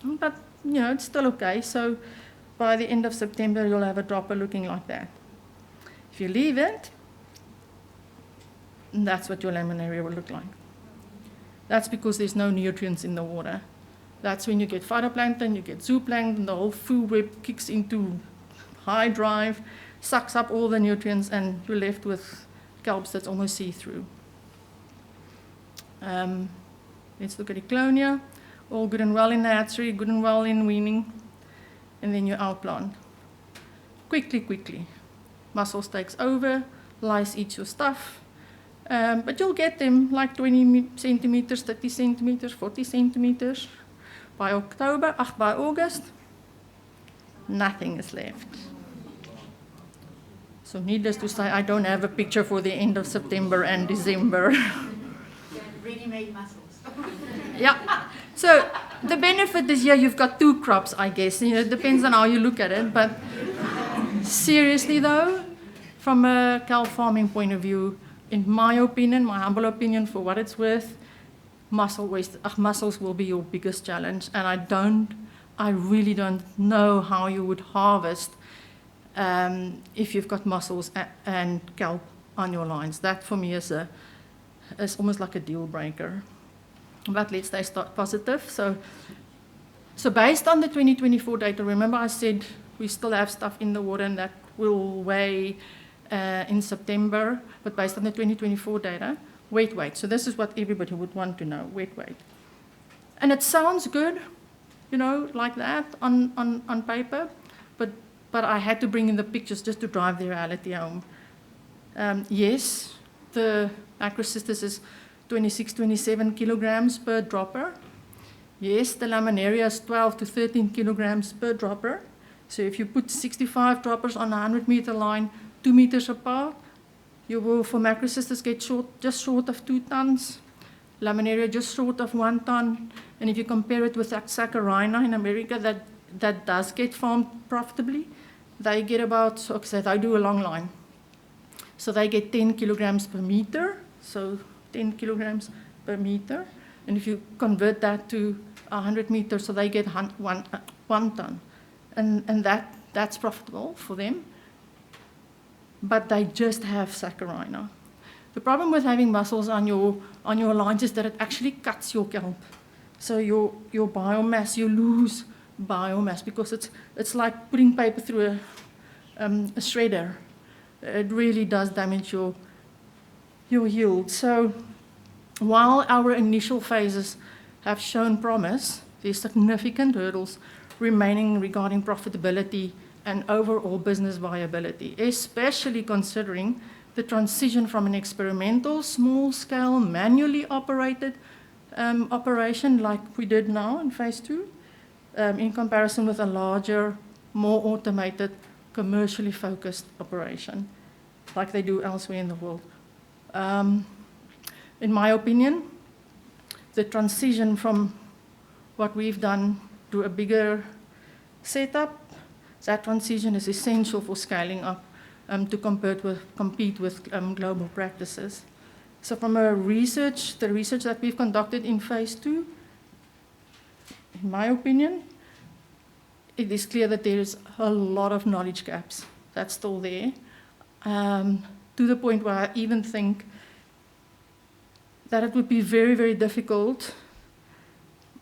but, you know, it's still okay. So by the end of September, you'll have a dropper looking like that. If you leave it, that's what your laminaria will look like. That's because there's no nutrients in the water. That's when you get phytoplankton, you get zooplankton, the whole food web kicks into high drive, sucks up all the nutrients, and you're left with kelps that's almost see-through. Let's look at Eclonia. All good and well in the hatchery, good and well in weaning, and then you outplant. Quickly. Mussels takes over, lice eats your stuff, but you'll get them like 20 centimeters, 30 centimeters, 40 centimeters. By August, nothing is left. So needless to say, I don't have a picture for the end of September and December. Ready-made mussels. Yeah. So the benefit is, yeah, you've got 2 crops, I guess. You know, it depends on how you look at it. But seriously, though, from a kelp farming point of view, in my opinion, my humble opinion, for what it's worth, mussels will be your biggest challenge. And I really don't know how you would harvest if you've got mussels and kelp on your lines. That for me is almost like a deal breaker. But let's stay positive. So based on the 2024 data, remember I said we still have stuff in the water and that will weigh in September, but based on the 2024 data, wet weight. So this is what everybody would want to know, wet weight. And it sounds good, you know, like that on paper, but I had to bring in the pictures just to drive the reality home. Yes, the Macrocystis is 26, 27 kilograms per dropper. Yes, the Laminaria is 12 to 13 kilograms per dropper. So if you put 65 droppers on a 100-meter line, 2 meters apart, you will, for Macrocystis, get just short of 2 tons. Laminaria just short of 1 ton. And if you compare it with Saccharina in America, that does get farmed profitably, they get about, so they do a long line. So they get 10 kilograms per meter, so 10 kilograms per meter. And if you convert that to 100 meters, so they get 1 ton. And that's profitable for them. But they just have Saccharina. The problem with having mussels on your lines is that it actually cuts your kelp. So your biomass, you lose biomass because it's like putting paper through a shredder. It really does damage your yield. So while our initial phases have shown promise, there's significant hurdles remaining regarding profitability and overall business viability, especially considering the transition from an experimental, small-scale, manually operated operation like we did now in phase 2, in comparison with a larger, more automated, commercially focused operation like they do elsewhere in the world. In my opinion, the transition from what we've done to a bigger setup, that transition is essential for scaling up to compete with global practices. So from the research that we've conducted in phase 2, in my opinion, it is clear that there is a lot of knowledge gaps that's still there, to the point where I even think that it would be very, very difficult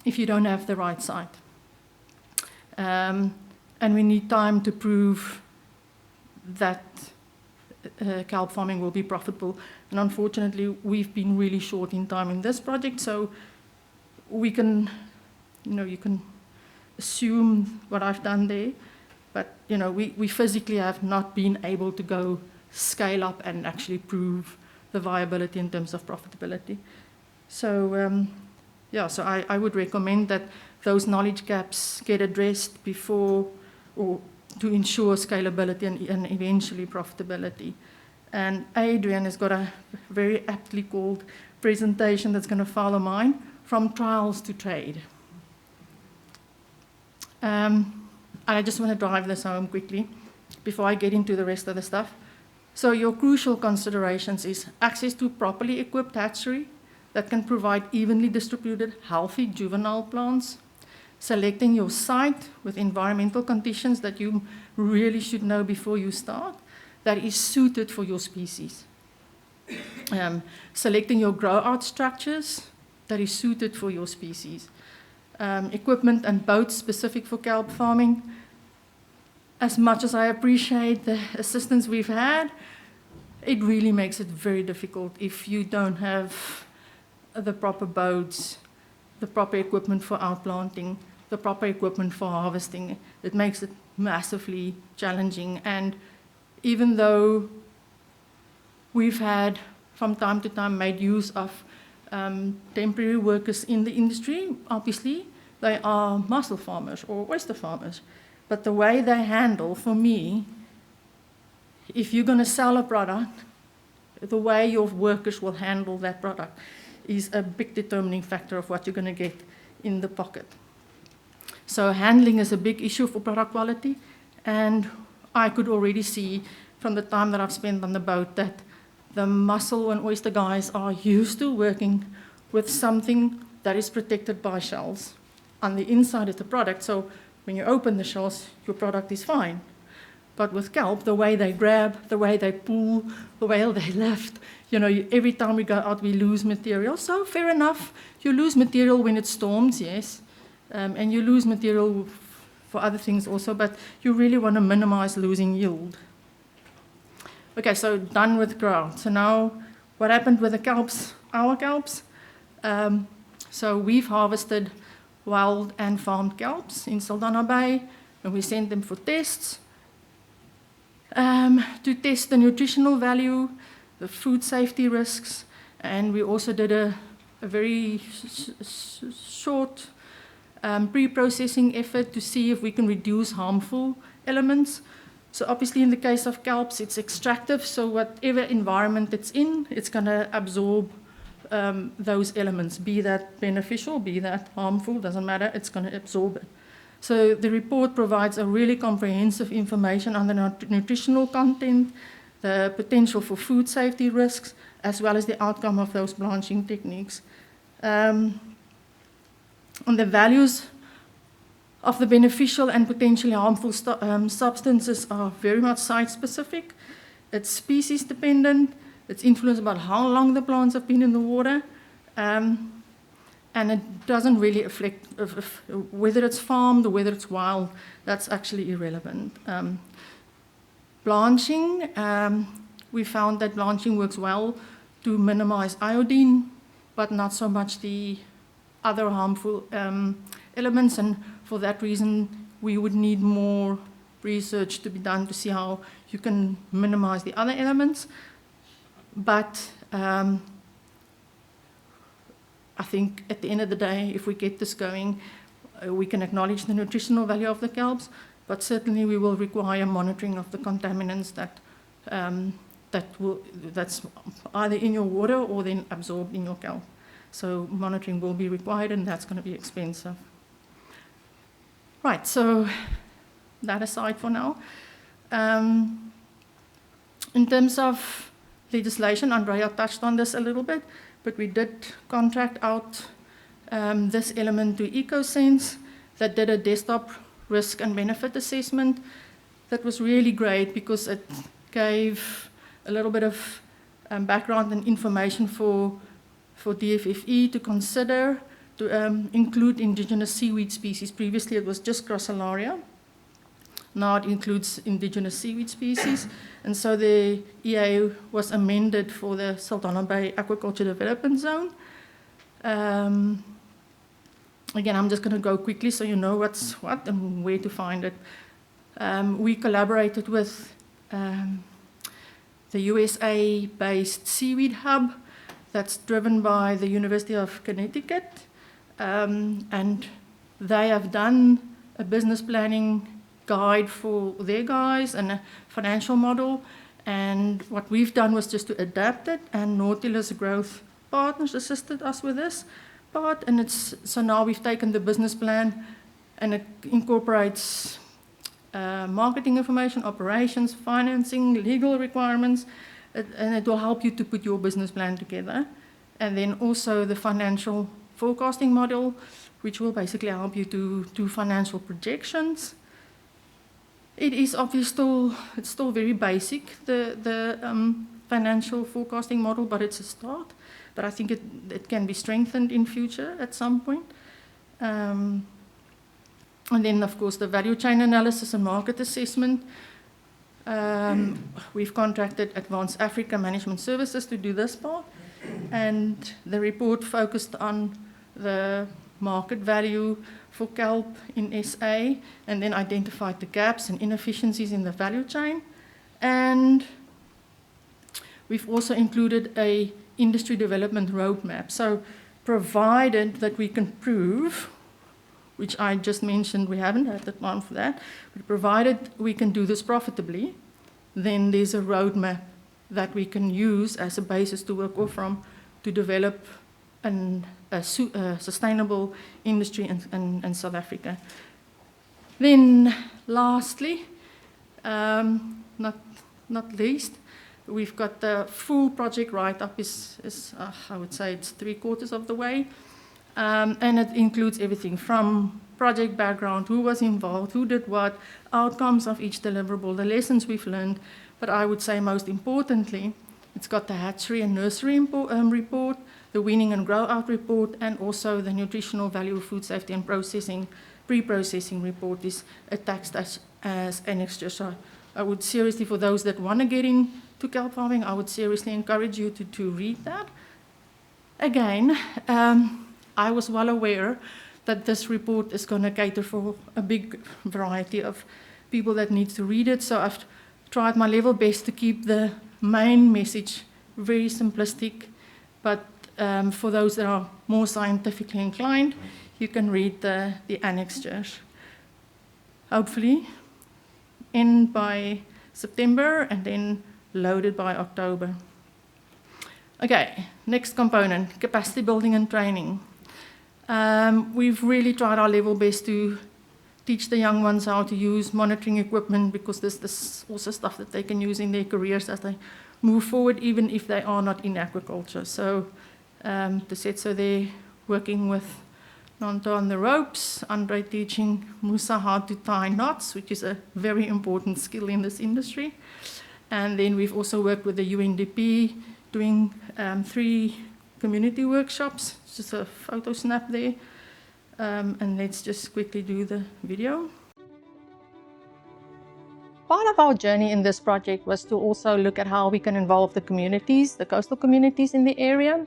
if you don't have the right site. And we need time to prove that kelp farming will be profitable. And unfortunately, we've been really short in time in this project, so we can, you can assume what I've done there, but, we physically have not been able to go scale up and actually prove the viability in terms of profitability. So, so I would recommend that those knowledge gaps get addressed before, or to ensure scalability and eventually profitability. And Adrian has got a very aptly called presentation that's going to follow mine, From Trials to Trade. I just want to drive this home quickly before I get into the rest of the stuff. So your crucial considerations is access to properly equipped hatchery that can provide evenly distributed, healthy juvenile plants, selecting your site with environmental conditions that you really should know before you start, that is suited for your species. Selecting your grow-out structures that is suited for your species. Equipment and boats specific for kelp farming. As much as I appreciate the assistance we've had, it really makes it very difficult if you don't have the proper boats, the proper equipment for outplanting, the proper equipment for harvesting. It makes it massively challenging. And even though we've had, from time to time, made use of temporary workers in the industry, obviously, they are mussel farmers or oyster farmers. But the way they handle, for me, if you're going to sell a product, the way your workers will handle that product is a big determining factor of what you're going to get in the pocket. So handling is a big issue for product quality, and I could already see from the time that I've spent on the boat that the mussel and oyster guys are used to working with something that is protected by shells. On the inside is the product, so when you open the shells, your product is fine. But with kelp, the way they grab, the way they pull, the way they lift, every time we go out, we lose material. So fair enough, you lose material when it storms, yes, and you lose material for other things also, but you really want to minimize losing yield. Okay, so done with ground. So now what happened with the kelps, our kelps? So we've harvested wild and farmed kelps in Saldanha Bay, and we sent them for tests to test the nutritional value, the food safety risks, and we also did a very short pre-processing effort to see if we can reduce harmful elements. So obviously in the case of kelps, it's extractive, so whatever environment it's in, it's going to absorb those elements, be that beneficial, be that harmful, doesn't matter, it's going to absorb it. So the report provides a really comprehensive information on the nutritional content, the potential for food safety risks, as well as the outcome of those blanching techniques. On the values of the beneficial and potentially harmful substances are very much site-specific. It's species-dependent. It's influenced by how long the plants have been in the water. And it doesn't really affect whether it's farmed or whether it's wild. That's actually irrelevant. Blanching, we found that blanching works well to minimize iodine, but not so much the other harmful elements. And for that reason, we would need more research to be done to see how you can minimize the other elements. But I think at the end of the day, if we get this going, we can acknowledge the nutritional value of the kelps, but certainly we will require monitoring of the contaminants that's either in your water or then absorbed in your kelp. So monitoring will be required, and that's going to be expensive. Right, so that aside for now. In terms of legislation, Andrea touched on this a little bit, but we did contract out this element to EcoSense that did a desktop risk and benefit assessment. That was really great because it gave a little bit of background and information for DFFE to consider to include indigenous seaweed species. Previously it was just Gracilaria. Now it includes indigenous seaweed species. And so the EA was amended for the Saldanha Bay Aquaculture Development Zone. Again, I'm just going to go quickly so you know what's what and where to find it. We collaborated with the USA-based Seaweed Hub that's driven by the University of Connecticut. And they have done a business planning guide for their guys and a financial model. And what we've done was just to adapt it, and Nautilus Growth Partners assisted us with this part. And so now we've taken the business plan and it incorporates marketing information, operations, financing, legal requirements, and it will help you to put your business plan together. And then also the financial forecasting model, which will basically help you to do financial projections. It is obviously it's still very basic, the financial forecasting model, but it's a start. But I think it can be strengthened in future at some point. And then, of course, the value chain analysis and market assessment. We've contracted Advanced Africa Management Services to do this part. And the report focused on the market value for kelp in SA, and then identified the gaps and inefficiencies in the value chain. And we've also included a industry development roadmap. So provided that we can prove, which I just mentioned, we haven't had the time for that, but provided we can do this profitably, then there's a roadmap that we can use as a basis to work off from to develop a sustainable industry in South Africa. Then lastly, not least, we've got the full project write-up is I would say it's 3/4 of the way. And it includes everything from project background, who was involved, who did what, outcomes of each deliverable, the lessons we've learned. But I would say most importantly, it's got the hatchery and nursery report, the weaning and grow out report, and also the nutritional value of food safety and processing, pre-processing report is attached as an extra. So I would seriously, for those that want to get to kelp farming, I would seriously encourage you to read that. Again, I was well aware that this report is going to cater for a big variety of people that need to read it, so I've tried my level best to keep the main message very simplistic, but for those that are more scientifically inclined, you can read the annexures. Hopefully, end by September and then loaded by October. Okay, next component, capacity building and training. We've really tried our level best to teach the young ones how to use monitoring equipment, because this is also stuff that they can use in their careers as they move forward, even if they are not in aquaculture. So to set so they're working with Nanto on the ropes, Andre teaching Musa how to tie knots, which is a very important skill in this industry. And then we've also worked with the UNDP, doing 3 community workshops. It's just a photo snap there. And let's just quickly do the video. Part of our journey in this project was to also look at how we can involve the communities, the coastal communities in the area.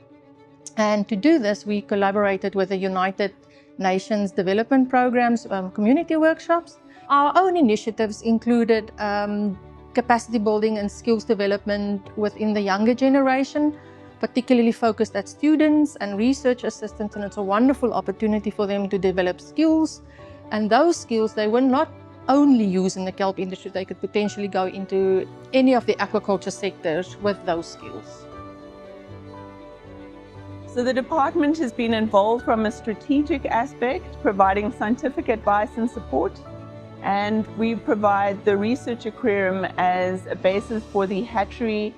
And to do this, we collaborated with the United Nations Development Program's community workshops. Our own initiatives included capacity building and skills development within the younger generation, particularly focused at students and research assistants, and it's a wonderful opportunity for them to develop skills. And those skills they will not only use in the kelp industry, they could potentially go into any of the aquaculture sectors with those skills. So the department has been involved from a strategic aspect, providing scientific advice and support. And we provide the research aquarium as a basis for the hatchery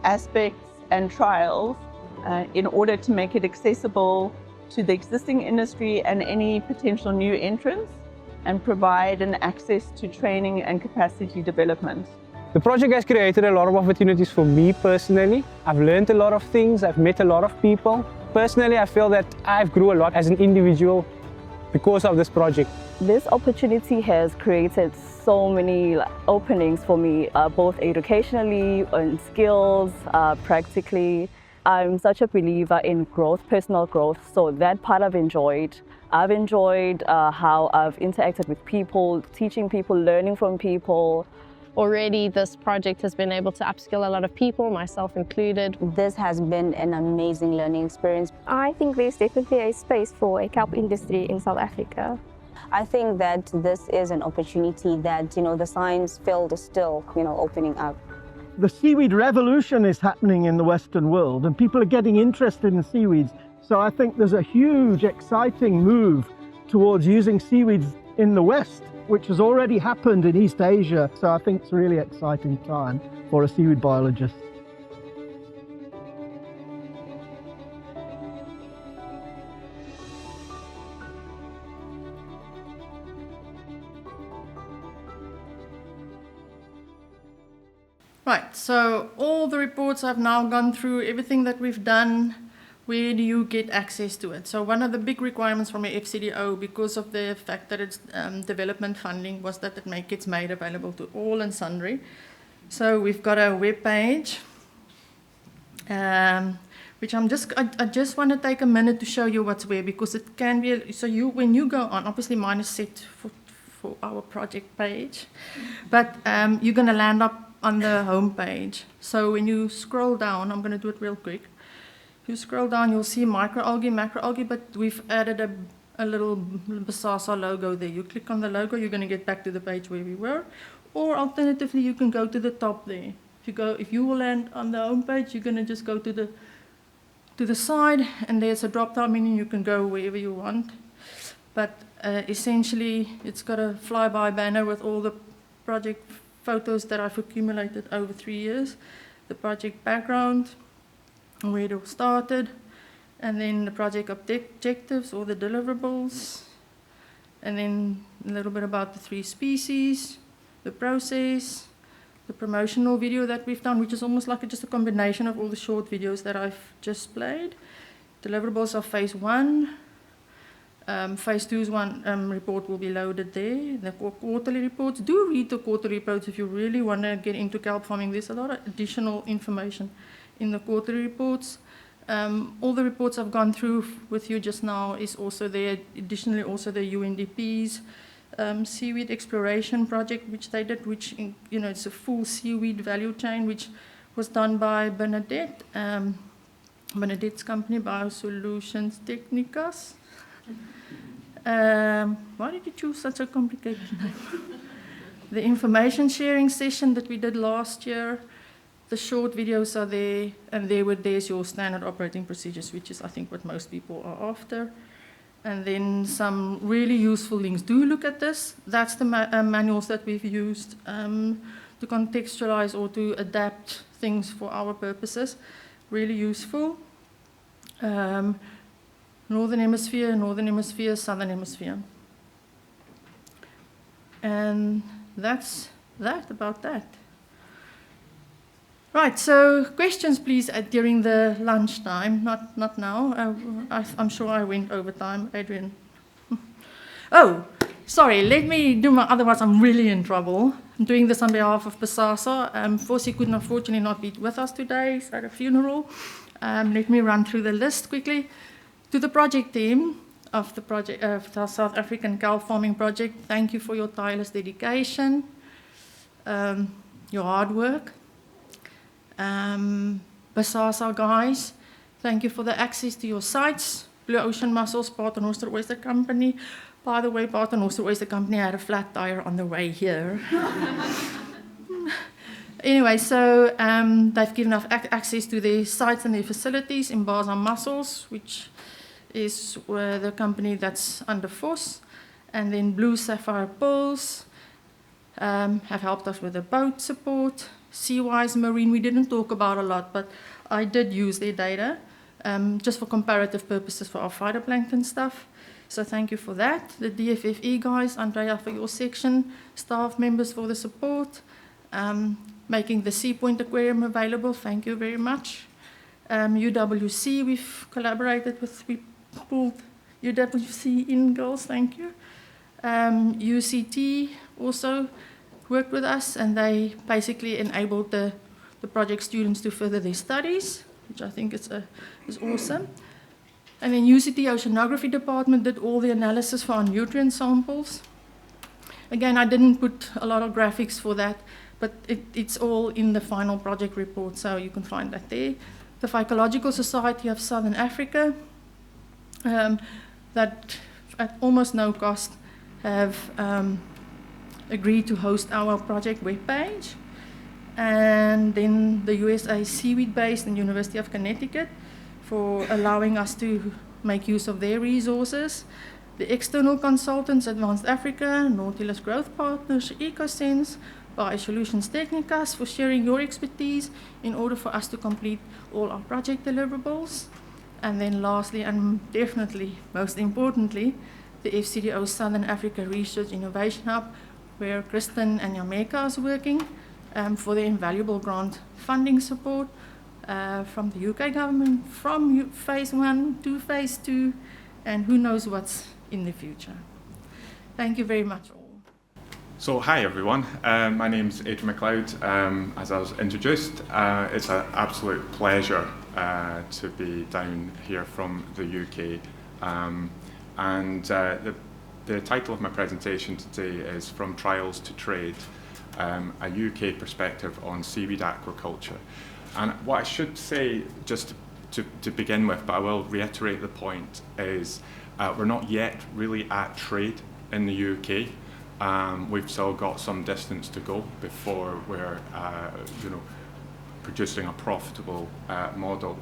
aspects and trials in order to make it accessible to the existing industry and any potential new entrants, and provide an access to training and capacity development. The project has created a lot of opportunities for me personally. I've learned a lot of things, I've met a lot of people. Personally, I feel that I've grew a lot as an individual because of this project. This opportunity has created so many openings for me, both educationally, and skills, practically. I'm such a believer in growth, personal growth, so that part I've enjoyed. I've enjoyed how I've interacted with people, teaching people, learning from people. Already this project has been able to upskill a lot of people, myself included. This has been an amazing learning experience. I think there's definitely a space for a kelp industry in South Africa. I think that this is an opportunity that, the science field is still, opening up. The seaweed revolution is happening in the Western world, and people are getting interested in seaweeds. So I think there's a huge, exciting move towards using seaweeds in the West, which has already happened in East Asia. So I think it's a really exciting time for a seaweed biologist. Right, so all the reports I've now gone through, everything that we've done, where do you get access to it? So one of the big requirements from a FCDO, because of the fact that it's development funding, was that it gets made available to all and sundry. So we've got a web page, which I just want to take a minute to show you what's where, because it can be, so when you go on, obviously mine is set for our project page, but you're going to land up on the home page. So when you scroll down, I'm going to do it real quick. If you scroll down, you'll see microalgae, macroalgae, but we've added a little BSASA logo there. You click on the logo, you're going to get back to the page where we were. Or alternatively, you can go to the top there. If you will land on the home page, you're going to just go to the side, and there's a drop-down menu. You can go wherever you want. But essentially, it's got a flyby banner with all the project photos that I've accumulated over 3 years, the project background, where it all started, and then the project objectives or the deliverables, and then a little bit about the 3 species, the process, the promotional video that we've done, which is almost like just a combination of all the short videos that I've just played, deliverables of phase 1, Phase 2's report will be loaded there. The quarterly reports. Do read the quarterly reports if you really want to get into kelp farming. There's a lot of additional information in the quarterly reports. All the reports I've gone through with you just now is also there. Additionally, also the UNDP's seaweed exploration project, which they did, which, you know, it's a full seaweed value chain, which was done by Bernadette, Bernadette's company, Biosolutions Technicas. Why did you choose such a complicated name? The information sharing session that we did last year, the short videos are there, and there's your standard operating procedures, which is, I think, what most people are after. And then some really useful links. Do look at this. That's the manuals that we've used to contextualize or to adapt things for our purposes. Really useful. Northern Hemisphere, Southern Hemisphere. And that's that, about that. Right, so questions please during the lunchtime, not now. I'm sure I went over time, Adrian. Oh, sorry, let me do my, otherwise I'm really in trouble. I'm doing this on behalf of BSASA. Forsi could unfortunately not be with us today, he's at a funeral. Let me run through the list quickly. To the project team of the project of the South African kelp farming project, thank you for your tireless dedication, your hard work. BSASA guys, thank you for the access to your sites. Blue Ocean Mussels, Paternoster Oyster Company. By the way, Paternoster Oyster Company had a flat tire on the way here. Anyway, so they've given us access to their sites and their facilities in BSASA Mussels, which is the company that's under FOSS. And then Blue Sapphire Pearls have helped us with the boat support. Seawise Marine, we didn't talk about a lot, but I did use their data just for comparative purposes for our phytoplankton stuff. So thank you for that. The DFFE guys, Andrea for your section, staff members for the support, making the Sea Point Aquarium available, thank you very much. UWC, we've collaborated with, we pulled UWC in, girls, thank you. UCT also worked with us, and they basically enabled the project students to further their studies, which I think is awesome. And then UCT Oceanography Department did all the analysis for our nutrient samples. Again, I didn't put a lot of graphics for that, but it's all in the final project report, so you can find that there. The Phycological Society of Southern Africa, that at almost no cost have agreed to host our project webpage. And then the USA Seaweed based in University of Connecticut for allowing us to make use of their resources. The external consultants, Advanced Africa, Nautilus Growth Partners, EcoSense, Biosolutions Technicas for sharing your expertise in order for us to complete all our project deliverables. And then lastly, and definitely most importantly, the FCDO Southern Africa Research Innovation Hub, where Kristin and Jamaica is working for the invaluable grant funding support from the UK government, from phase 1 to phase 2, and who knows what's in the future. Thank you very much all. So hi everyone, my name's Adrian Macleod. As I was introduced, it's an absolute pleasure to be down here from the UK. The title of my presentation today is From Trials to Trade, a UK perspective on seaweed aquaculture. And what I should say, just to begin with, but I will reiterate the point, is we're not yet really at trade in the UK. We've still got some distance to go before we're producing a profitable model.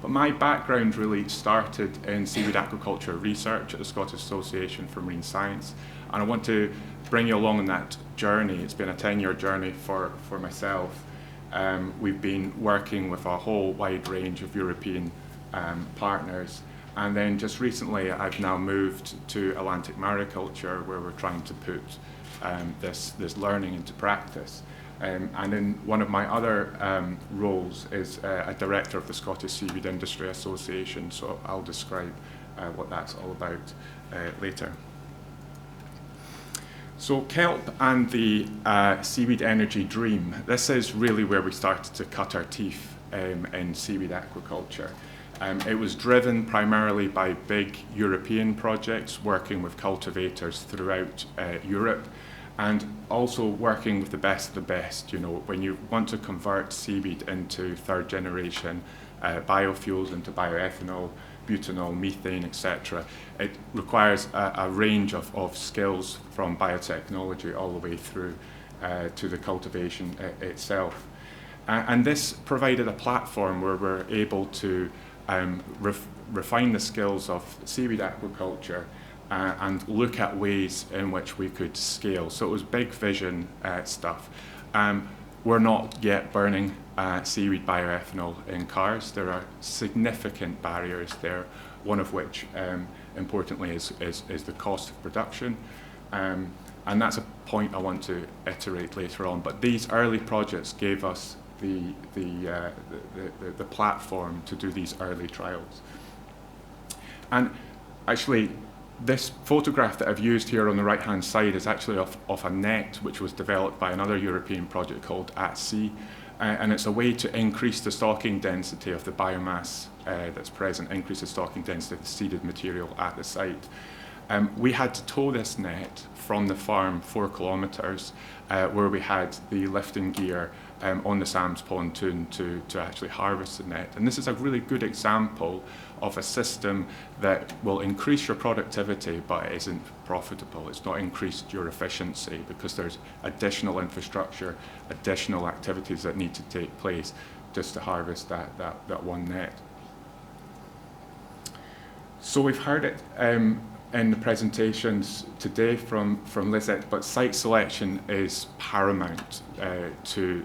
But my background really started in seaweed aquaculture research at the Scottish Association for Marine Science, and I want to bring you along on that journey. It's been a 10-year journey for myself. We've been working with a whole wide range of European partners, and then just recently I've now moved to Atlantic Mariculture, where we're trying to put this learning into practice. And in one of my other roles is a director of the Scottish Seaweed Industry Association, so I'll describe what that's all about later. So kelp and the seaweed energy dream, this is really where we started to cut our teeth in seaweed aquaculture. It was driven primarily by big European projects, working with cultivators throughout Europe, and also working with the best of the best. You know, when you want to convert seaweed into third generation biofuels, into bioethanol, butanol, methane, etc., it requires a range of skills from biotechnology all the way through to the cultivation itself. And this provided a platform where we're able to refine the skills of seaweed aquaculture and look at ways in which we could scale. So it was big vision stuff. We're not yet burning seaweed bioethanol in cars. There are significant barriers there, one of which, importantly, is the cost of production. And that's a point I want to iterate later on. But these early projects gave us the platform to do these early trials. And actually, this photograph that I've used here on the right-hand side is actually of a net which was developed by another European project called At Sea. And it's a way to increase the stocking density of the biomass that's present, increase the stocking density of the seeded material at the site. We had to tow this net from the farm 4 kilometres, where we had the lifting gear on the SAMS pontoon to actually harvest the net. And this is a really good example of a system that will increase your productivity but isn't profitable. It's not increased your efficiency because there's additional infrastructure, additional activities that need to take place just to harvest that one net. So we've heard it in the presentations today from Lizeth, but site selection is paramount to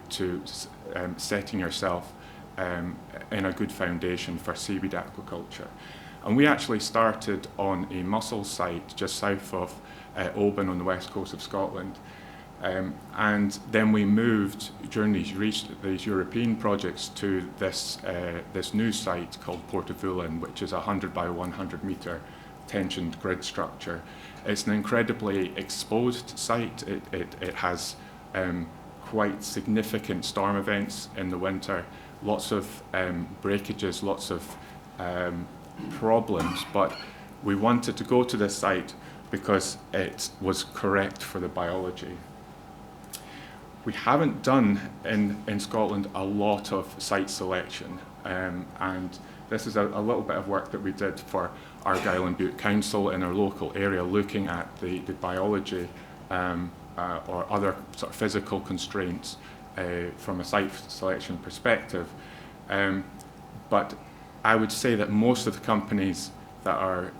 setting yourself in a good foundation for seaweed aquaculture. And we actually started on a mussel site just south of Oban on the west coast of Scotland. And then we moved during these European projects to this new site called Portavulin, which is a 100 by 100 metre tensioned grid structure. It's an incredibly exposed site. It has quite significant storm events in the winter, lots of breakages, lots of problems, but we wanted to go to this site because it was correct for the biology. We haven't done in Scotland a lot of site selection, and this is a little bit of work that we did for Argyll and Bute Council in our local area, looking at the biology or other sort of physical constraints from a site selection perspective. But I would say that most of the companies that are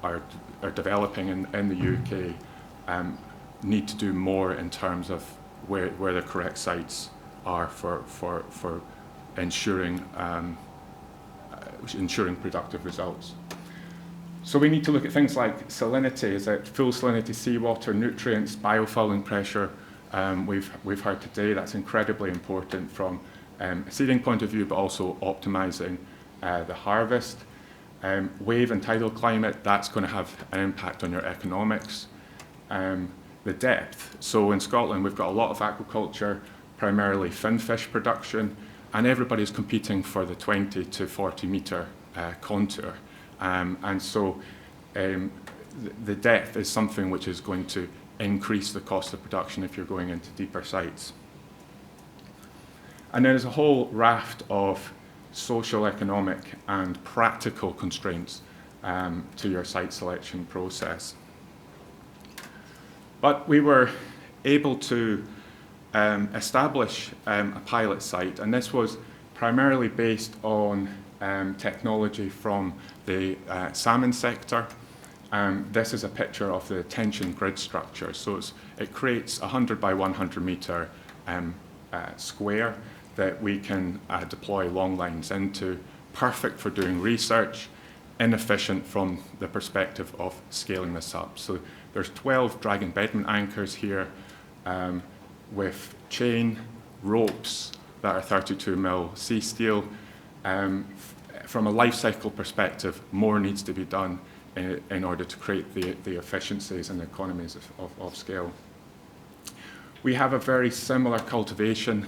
developing in the UK need to do more in terms of where the correct sites are for ensuring productive results. So we need to look at things like salinity. Is it full salinity seawater, nutrients, biofouling pressure? We've heard today that's incredibly important from a seeding point of view, but also optimizing the harvest. Wave and tidal climate, that's going to have an impact on your economics. The depth. So in Scotland, we've got a lot of aquaculture, primarily finfish production, and everybody's competing for the 20 to 40 metre contour. And so the depth is something which is going to increase the cost of production if you're going into deeper sites. And then there's a whole raft of social, economic, and practical constraints to your site selection process. But we were able to establish a pilot site, and this was primarily based on technology from the salmon sector. This is a picture of the tension grid structure. So it creates a 100 by 100 metre square that we can deploy long lines into, perfect for doing research, inefficient from the perspective of scaling this up. So there's 12 drag embedment anchors here with chain, ropes that are 32 mil sea steel. From a life cycle perspective, more needs to be done in order to create the efficiencies and economies of scale. We have a very similar cultivation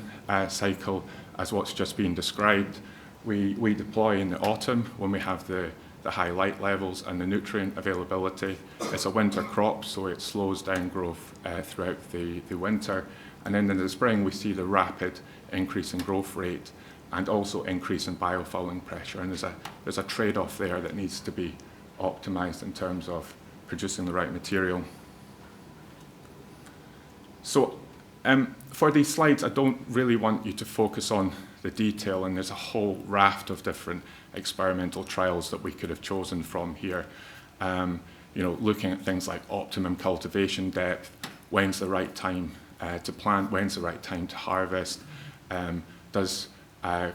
cycle as what's just been described. We deploy in the autumn when we have the high light levels and the nutrient availability. It's a winter crop, so it slows down growth throughout the winter. And then in the spring, we see the rapid increase in growth rate and also increase in biofouling pressure. And there's a trade-off there that needs to be optimized in terms of producing the right material. So for these slides, I don't really want you to focus on the detail, and there's a whole raft of different experimental trials that we could have chosen from here. Looking at things like optimum cultivation depth, when's the right time to plant, when's the right time to harvest, does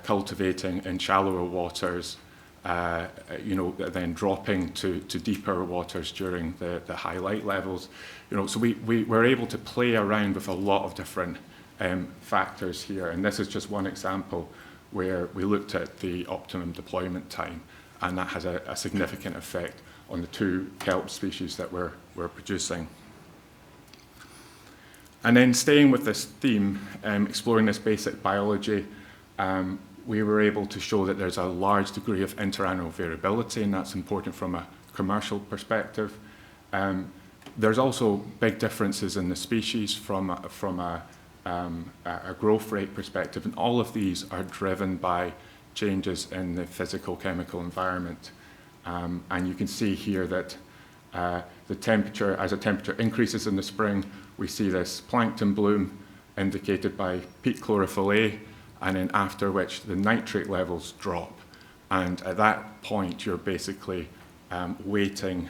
cultivating in shallower waters, then dropping to deeper waters during the high light levels. So we were able to play around with a lot of different factors here, and this is just one example where we looked at the optimum deployment time, and that has a significant effect on the 2 kelp species that we're producing. And then staying with this theme, exploring this basic biology, we were able to show that there's a large degree of interannual variability, and that's important from a commercial perspective. There's also big differences in the species from a growth rate perspective, and all of these are driven by changes in the physical-chemical environment. And you can see here that the temperature, as the temperature increases in the spring, we see this plankton bloom indicated by peak chlorophyll A, and then after which the nitrate levels drop. And at that point, you're basically waiting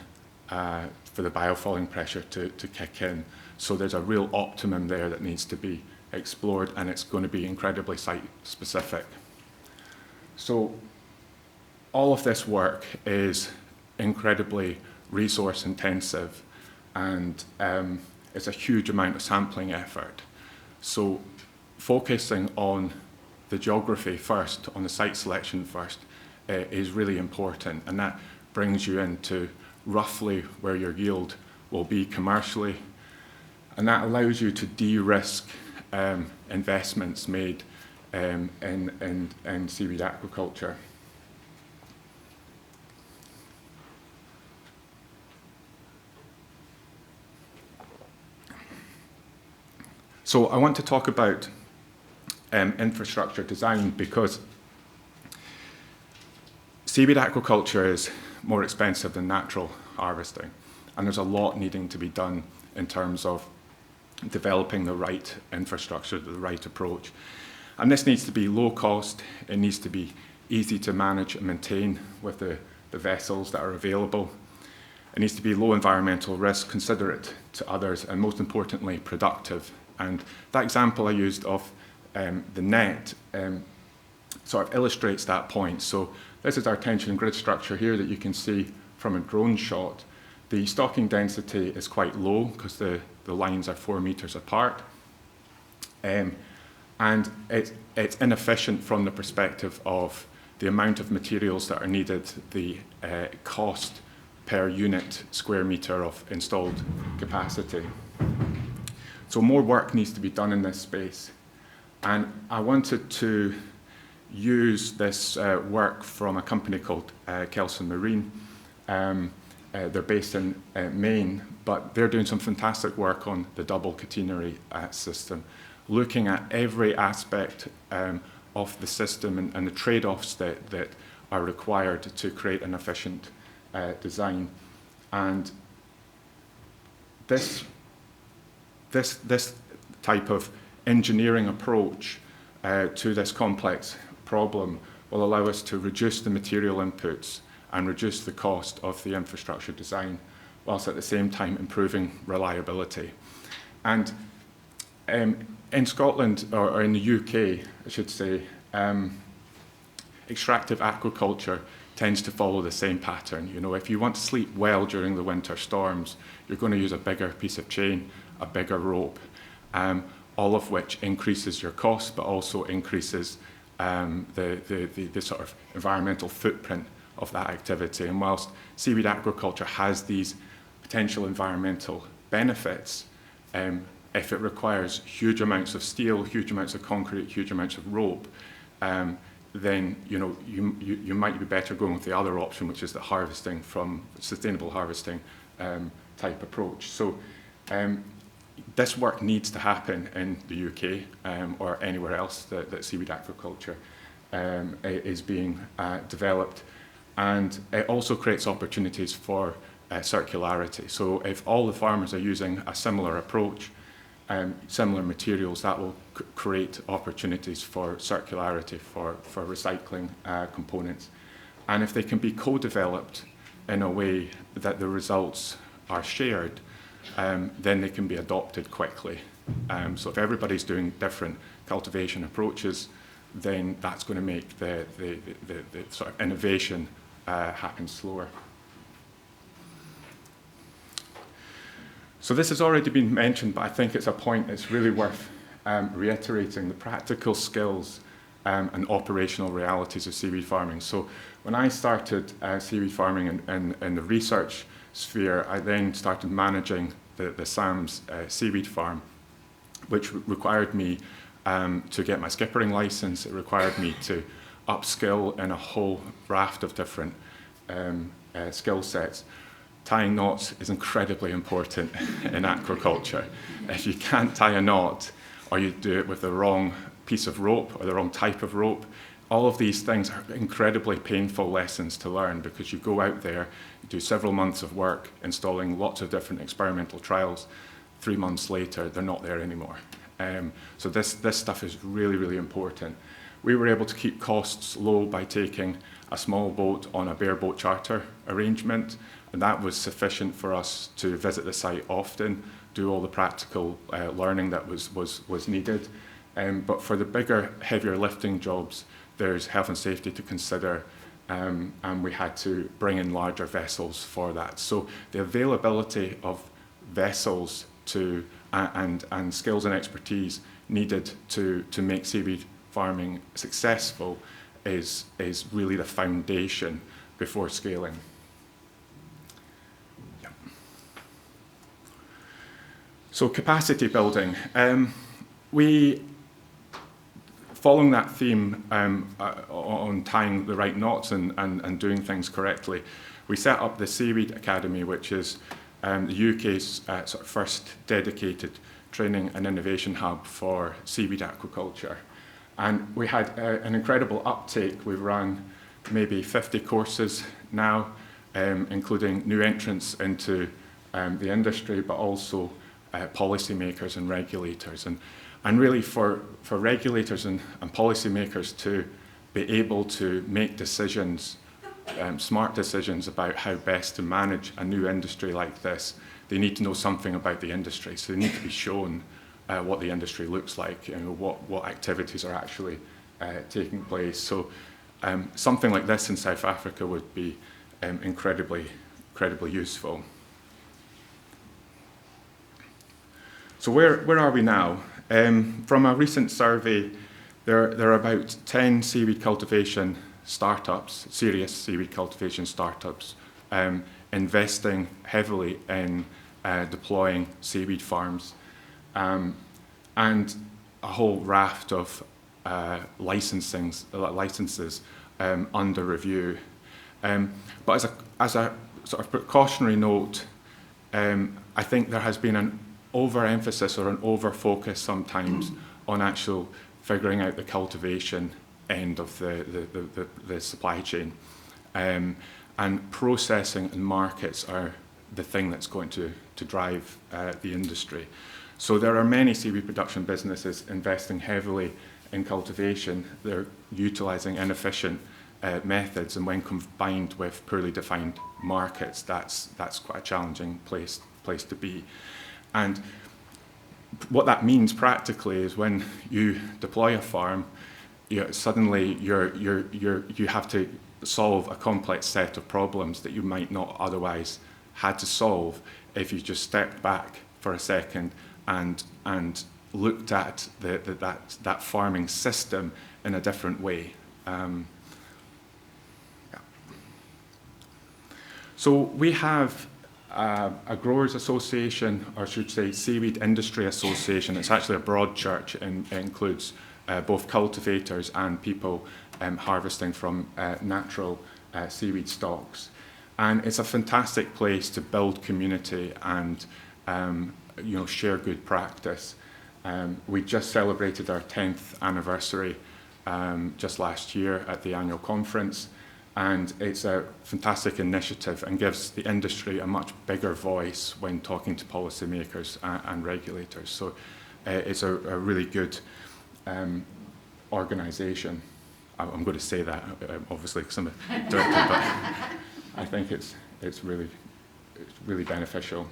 for the biofouling pressure to kick in. So there's a real optimum there that needs to be explored, and it's going to be incredibly site-specific. So all of this work is incredibly resource-intensive, and it's a huge amount of sampling effort. So focusing on the geography first, on the site selection first, is really important, and that brings you into roughly where your yield will be commercially, and that allows you to de-risk investments made in seaweed aquaculture. So I want to talk about infrastructure design, because seaweed aquaculture is more expensive than natural harvesting, and there's a lot needing to be done in terms of developing the right infrastructure, the right approach. And this needs to be low cost, it needs to be easy to manage and maintain with the vessels that are available. It needs to be low environmental risk, considerate to others, and most importantly, productive. And that example I used of the net sort of illustrates that point. So this is our tension grid structure here that you can see from a drone shot. The stocking density is quite low because the lines are 4 meters apart. And it's inefficient from the perspective of the amount of materials that are needed, the cost per unit square meter of installed capacity. So more work needs to be done in this space. And I wanted to use this work from a company called Kelson Marine. They're based in Maine, but they're doing some fantastic work on the double catenary system, looking at every aspect of the system and the trade-offs that are required to create an efficient design. And this type of engineering approach to this complex problem will allow us to reduce the material inputs and reduce the cost of the infrastructure design, whilst at the same time improving reliability. And in Scotland, or in the UK, I should say, extractive aquaculture tends to follow the same pattern. You know, if you want to sleep well during the winter storms, you're going to use a bigger piece of chain, a bigger rope, all of which increases your cost, but also increases the sort of environmental footprint of that activity. And whilst seaweed aquaculture has these potential environmental benefits, if it requires huge amounts of steel, huge amounts of concrete, huge amounts of rope, then you might be better going with the other option, which is the harvesting from sustainable harvesting type approach. So this work needs to happen in the UK or anywhere else that seaweed aquaculture is being developed. And it also creates opportunities for circularity. So if all the farmers are using a similar approach, similar materials, that will create opportunities for circularity, for recycling components. And if they can be co-developed in a way that the results are shared, then they can be adopted quickly. So if everybody's doing different cultivation approaches, then that's going to make the sort of innovation happen slower. So this has already been mentioned, but I think it's a point that's really worth reiterating, the practical skills and operational realities of seaweed farming. So when I started seaweed farming in the research sphere, I then started managing the SAM's seaweed farm, which required me to get my skippering license. It required me to upskill in a whole raft of different skill sets. Tying knots is incredibly important in aquaculture. If you can't tie a knot, or you do it with the wrong piece of rope or the wrong type of rope, all of these things are incredibly painful lessons to learn, because you go out there, you do several months of work installing lots of different experimental trials. 3 months later, they're not there anymore. So this stuff is really, really important. We were able to keep costs low by taking a small boat on a bareboat charter arrangement, and that was sufficient for us to visit the site often, do all the practical learning that was needed. But for the bigger, heavier lifting jobs, there's health and safety to consider, and we had to bring in larger vessels for that. So the availability of vessels and skills and expertise needed to make seaweed farming successful is really the foundation before scaling. Yeah. So capacity building. Following that theme on tying the right knots and doing things correctly, we set up the Seaweed Academy, which is the UK's sort of first dedicated training and innovation hub for seaweed aquaculture. And we had an incredible uptake. We've run maybe 50 courses now, including new entrants into the industry, but also policymakers and regulators. And really for regulators and policymakers to be able to make decisions, smart decisions about how best to manage a new industry like this, they need to know something about the industry. So they need to be shown what the industry looks like, what activities are actually taking place. So something like this in South Africa would be incredibly useful. So where are we now? From a recent survey, there are about 10 seaweed cultivation startups, serious seaweed cultivation startups, investing heavily in deploying seaweed farms, and a whole raft of licenses under review. But as a sort of precautionary note, I think there has been an overemphasis or an overfocus sometimes on actual figuring out the cultivation end of the supply chain. And processing and markets are the thing that's going to drive the industry. So there are many seaweed production businesses investing heavily in cultivation. They're utilising inefficient methods, and when combined with poorly defined markets, that's quite a challenging place to be. And what that means practically is when you deploy a farm, suddenly you have to solve a complex set of problems that you might not otherwise had to solve if you just stepped back for a second and looked at that farming system in a different way. Yeah. So we have a growers association, or I should say seaweed industry association. It's actually a broad church and includes both cultivators and people harvesting from natural seaweed stocks. And it's a fantastic place to build community and share good practice. We just celebrated our 10th anniversary just last year at the annual conference, and it's a fantastic initiative and gives the industry a much bigger voice when talking to policymakers and regulators. So it's a really good organisation. I'm going to say that, obviously, because I'm a director, but I think it's really beneficial.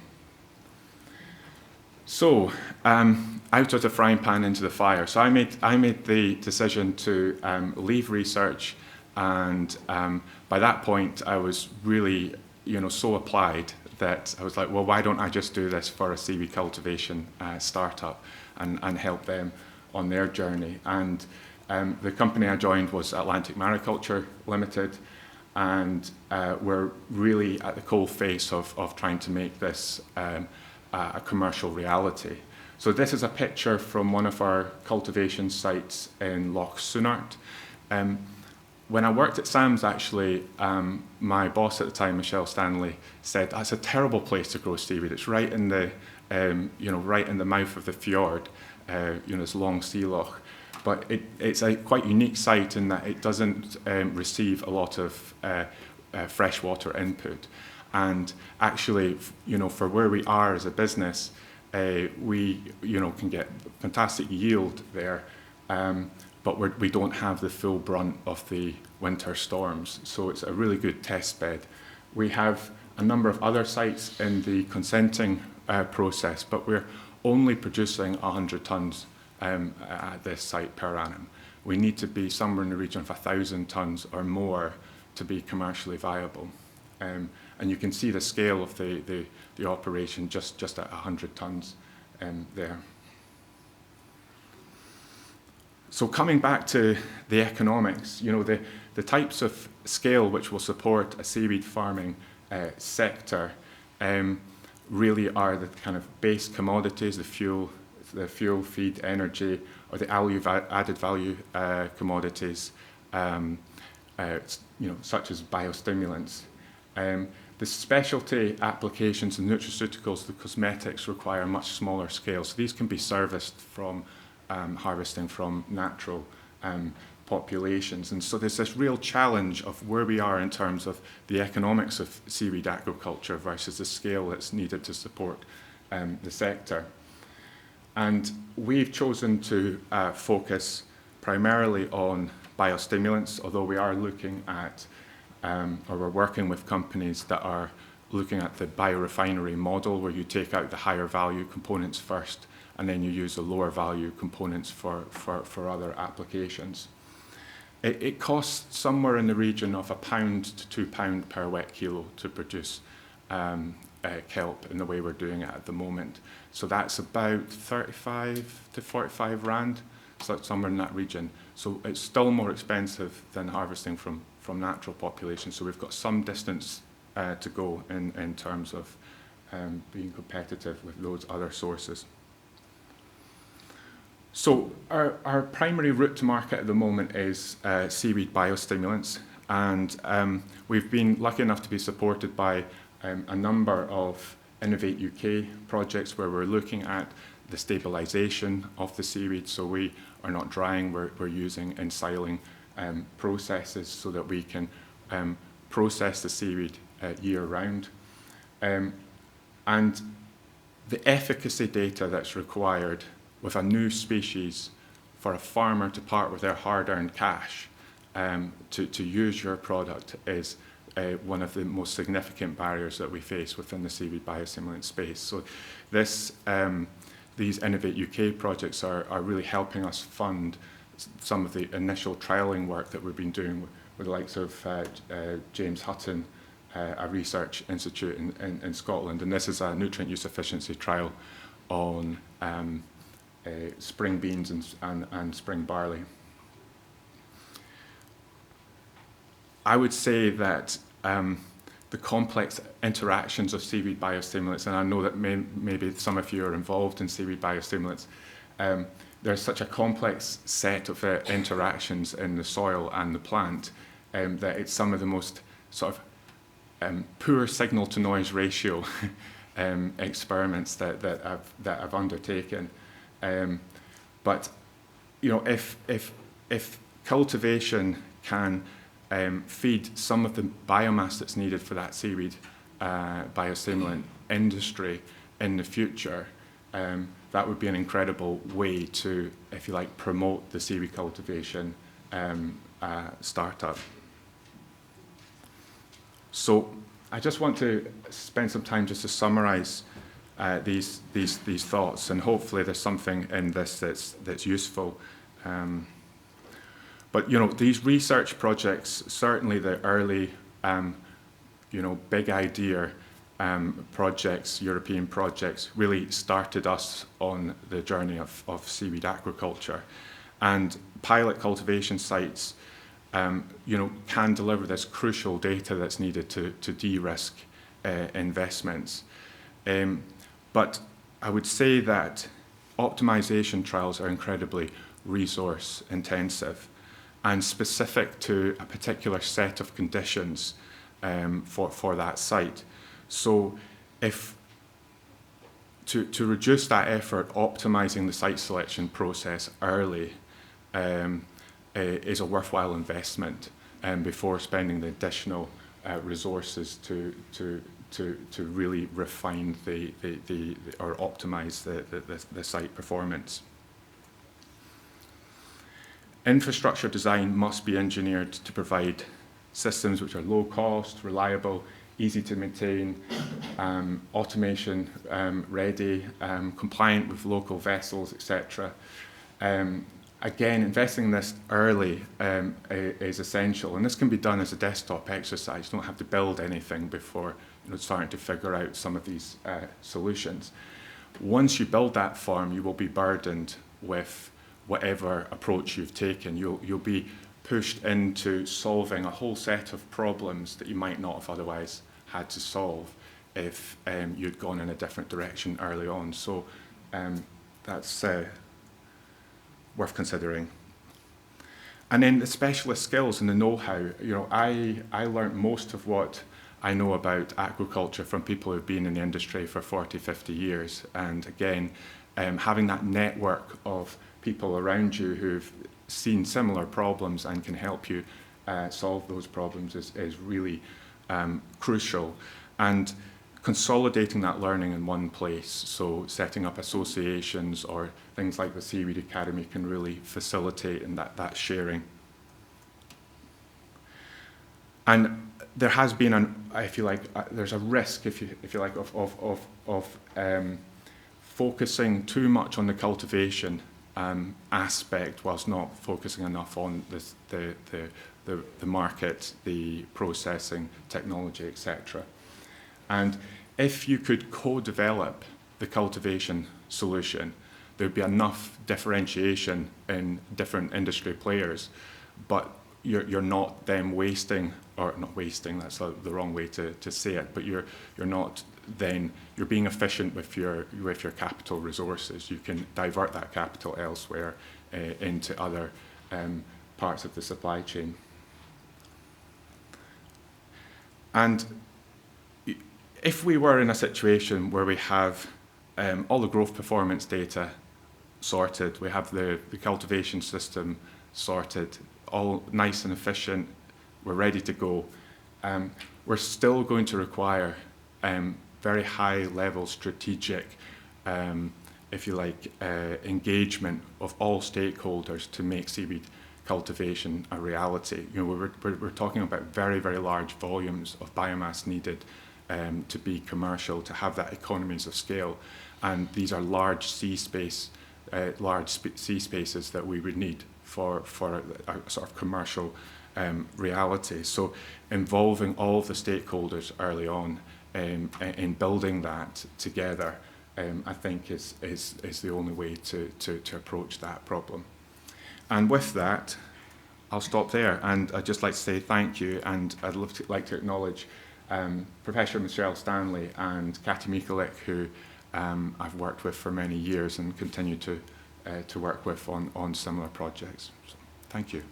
So, out of the frying pan into the fire. So I made the decision to leave research, and by that point I was really, so applied that I was like, well, why don't I just do this for a seaweed cultivation startup and help them on their journey? And the company I joined was Atlantic Mariculture Limited, and we're really at the coal face of trying to make this a commercial reality. So this is a picture from one of our cultivation sites in Loch Sunart. When I worked at Sam's, actually, my boss at the time, Michelle Stanley, said that's a terrible place to grow seaweed. It's right in the, right in the mouth of the fjord, this long sea loch. But it's a quite unique site in that it doesn't receive a lot of freshwater input. And actually, for where we are as a business, we, can get fantastic yield there, but we don't have the full brunt of the winter storms. So it's a really good test bed. We have a number of other sites in the consenting process, but we're only producing 100 tonnes at this site per annum. We need to be somewhere in the region of 1,000 tonnes or more to be commercially viable. And you can see the scale of the operation just at 100 tonnes there. So coming back to the economics, the types of scale which will support a seaweed farming sector really are the kind of base commodities, the fuel, feed, energy, or the added value commodities, such as biostimulants. The specialty applications, the nutraceuticals, the cosmetics require much smaller scale. So these can be serviced from harvesting from natural populations. And so there's this real challenge of where we are in terms of the economics of seaweed aquaculture versus the scale that's needed to support the sector. And we've chosen to focus primarily on biostimulants, although we are looking at, or we're working with companies that are looking at the biorefinery model, where you take out the higher value components first, and then you use the lower value components for other applications. It costs somewhere in the region of £1 to £2 per wet kilo to produce kelp in the way we're doing it at the moment. So that's about 35 to 45 rand, so that's somewhere in that region. So it's still more expensive than harvesting from natural populations. So we've got some distance to go in terms of being competitive with those other sources. So our primary route to market at the moment is seaweed biostimulants, and we've been lucky enough to be supported by a number of Innovate UK projects where we're looking at the stabilisation of the seaweed. So we are not drying, we're using ensiling processes so that we can process the seaweed year round. And the efficacy data that's required with a new species for a farmer to part with their hard-earned cash to use your product is one of the most significant barriers that we face within the seaweed biostimulant space. So these Innovate UK projects are really helping us fund some of the initial trialling work that we've been doing with the likes of James Hutton, a research institute in Scotland. And this is a nutrient use efficiency trial on spring beans and spring barley. I would say that the complex interactions of seaweed biostimulants, and I know that maybe some of you are involved in seaweed biostimulants. There's such a complex set of interactions in the soil and the plant that it's some of the most sort of poor signal to noise ratio experiments that I've undertaken. But you know, if cultivation can feed some of the biomass that's needed for that seaweed biostimulant industry in the future, that would be an incredible way to, if you like, promote the seaweed cultivation startup. So I just want to spend some time just to summarize these thoughts, and hopefully there's something in this that's useful. But you know, these research projects, certainly the early, you know, big idea projects, European projects, really started us on the journey of seaweed aquaculture. And pilot cultivation sites, you know, can deliver this crucial data that's needed to de-risk investments. But I would say that optimization trials are incredibly resource intensive and specific to a particular set of conditions for that site. So if to reduce that effort, optimizing the site selection process early is a worthwhile investment before spending the additional resources to really refine or optimize the site performance. Infrastructure design must be engineered to provide systems which are low cost, reliable, easy to maintain, automation ready, compliant with local vessels, etc. Again, investing in this early is essential, and this can be done as a desktop exercise. You don't have to build anything before starting to figure out some of these solutions. Once you build that farm, you will be burdened with whatever approach you've taken. You'll be pushed into solving a whole set of problems that you might not have otherwise had to solve if you'd gone in a different direction early on. So that's worth considering. And then the specialist skills and the know-how. I learned most of what I know about aquaculture from people who've been in the industry for 40, 50 years. And again, having that network of people around you who've seen similar problems and can help you solve those problems is really crucial. And consolidating that learning in one place, so setting up associations or things like the Seaweed Academy can really facilitate in that sharing. And there has been there's a risk, if you like, of focusing too much on the cultivation aspect whilst not focusing enough on the market, the processing, technology, etc. And if you could co-develop the cultivation solution, there'd be enough differentiation in different industry players, but you're not then wasting, or not wasting, that's the wrong way to say it, but you're being efficient with your capital resources. You can divert that capital elsewhere into other parts of the supply chain. And if we were in a situation where we have all the growth performance data sorted, we have the cultivation system sorted, all nice and efficient, we're ready to go, we're still going to require very high level strategic, if you like, engagement of all stakeholders to make seaweed cultivation a reality. We're talking about very, very large volumes of biomass needed to be commercial, to have that economies of scale, and these are large sea spaces that we would need for a sort of commercial reality. So involving all of the stakeholders early on in building that together, I think is the only way to approach that problem. And with that, I'll stop there, and I'd just like to say thank you, and I'd like to acknowledge Professor Michelle Stanley and Katy Mikulik, who I've worked with for many years and continue to work with on similar projects. So, thank you.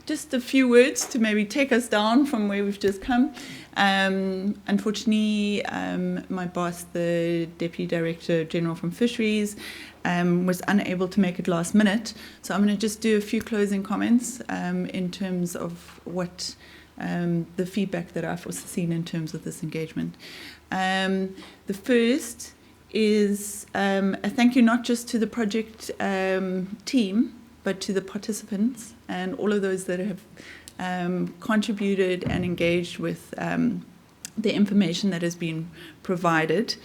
Just a few words to maybe take us down from where we've just come. Unfortunately, my boss, the Deputy Director General from Fisheries, was unable to make it last minute. So I'm going to just do a few closing comments in terms of what the feedback that I've also seen in terms of this engagement. The first is a thank you not just to the project team, but to the participants and all of those that have contributed and engaged with the information that has been provided.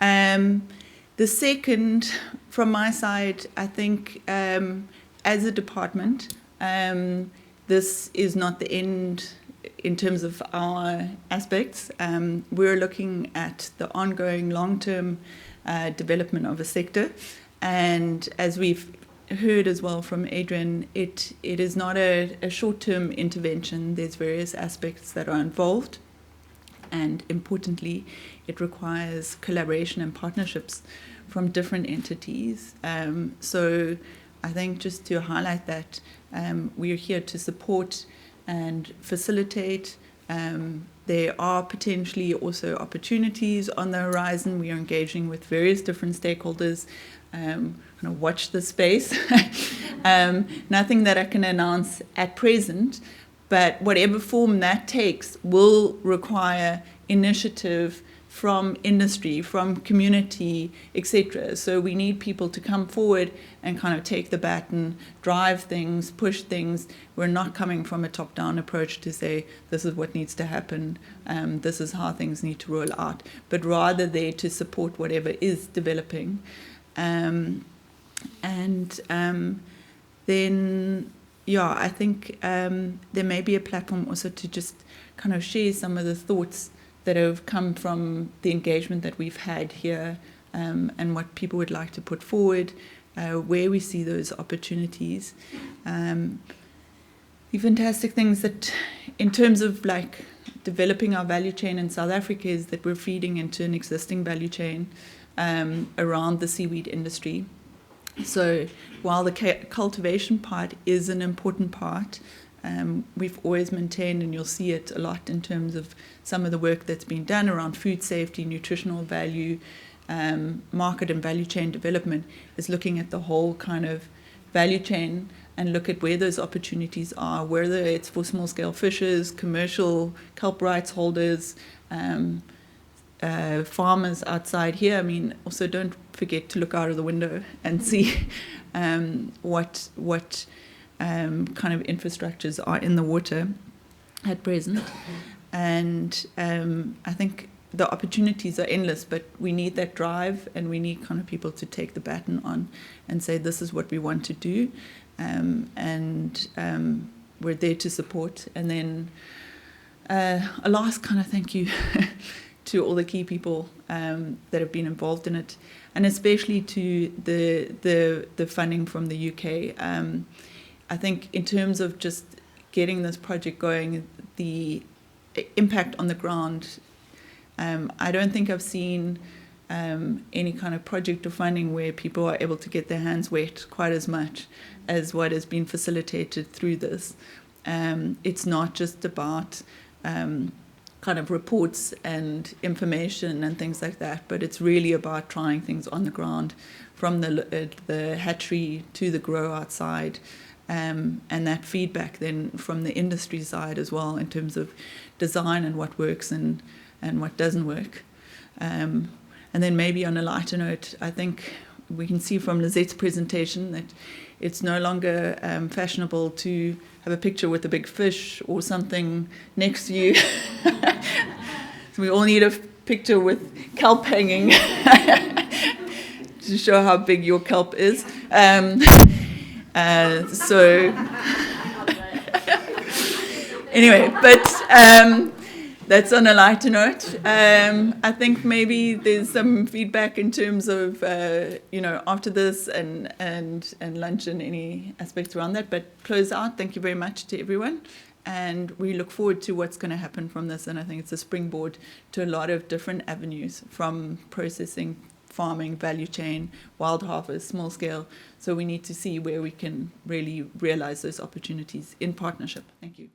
The second, from my side, I think as a department, this is not the end in terms of our aspects. We're looking at the ongoing long-term development of a sector. And as we've heard as well from Adrian, it is not a short-term intervention. There's various aspects that are involved, and importantly, it requires collaboration and partnerships from different entities. So I think just to highlight that we are here to support and facilitate. There are potentially also opportunities on the horizon. We are engaging with various different stakeholders. Kind of watch the space. Nothing that I can announce at present, but whatever form that takes will require initiative from industry, from community, etc. So we need people to come forward and kind of take the baton, drive things, push things. We're not coming from a top-down approach to say this is what needs to happen, this is how things need to roll out, but rather there to support whatever is developing. Then, yeah, I think there may be a platform also to just kind of share some of the thoughts that have come from the engagement that we've had here, and what people would like to put forward, where we see those opportunities. The fantastic things that, in terms of like developing our value chain in South Africa, is that we're feeding into an existing value chain around the seaweed industry. So while the cultivation part is an important part, we've always maintained, and you'll see it a lot in terms of some of the work that's been done around food safety, nutritional value, market and value chain development, is looking at the whole kind of value chain and look at where those opportunities are, whether it's for small-scale fishers, commercial kelp rights holders, farmers outside here. I mean, also don't forget to look out of the window and see what kind of infrastructures are in the water at present. And I think the opportunities are endless, but we need that drive, and we need kind of people to take the baton on and say, this is what we want to do. And we're there to support. And then a last kind of thank you to all the key people that have been involved in it, and especially to the funding from the UK. I think in terms of just getting this project going, the impact on the ground, I don't think I've seen any kind of project or funding where people are able to get their hands wet quite as much as what has been facilitated through this. It's not just about kind of reports and information and things like that, but it's really about trying things on the ground, from the hatchery to the grow outside, and that feedback then from the industry side as well, in terms of design and what works and what doesn't work. And then maybe on a lighter note, I think we can see from Lizeth's presentation that it's no longer fashionable to have a picture with a big fish or something next to you. So we all need a picture with kelp hanging to show how big your kelp is. So anyway, but that's on a lighter note. I think maybe there's some feedback in terms of after this and lunch and any aspects around that. But close out. Thank you very much to everyone, And we look forward to what's going to happen from this. And I think it's a springboard to a lot of different avenues, from processing, farming, value chain, wild harvest, small scale. So we need to see where we can really realize those opportunities in partnership. Thank you.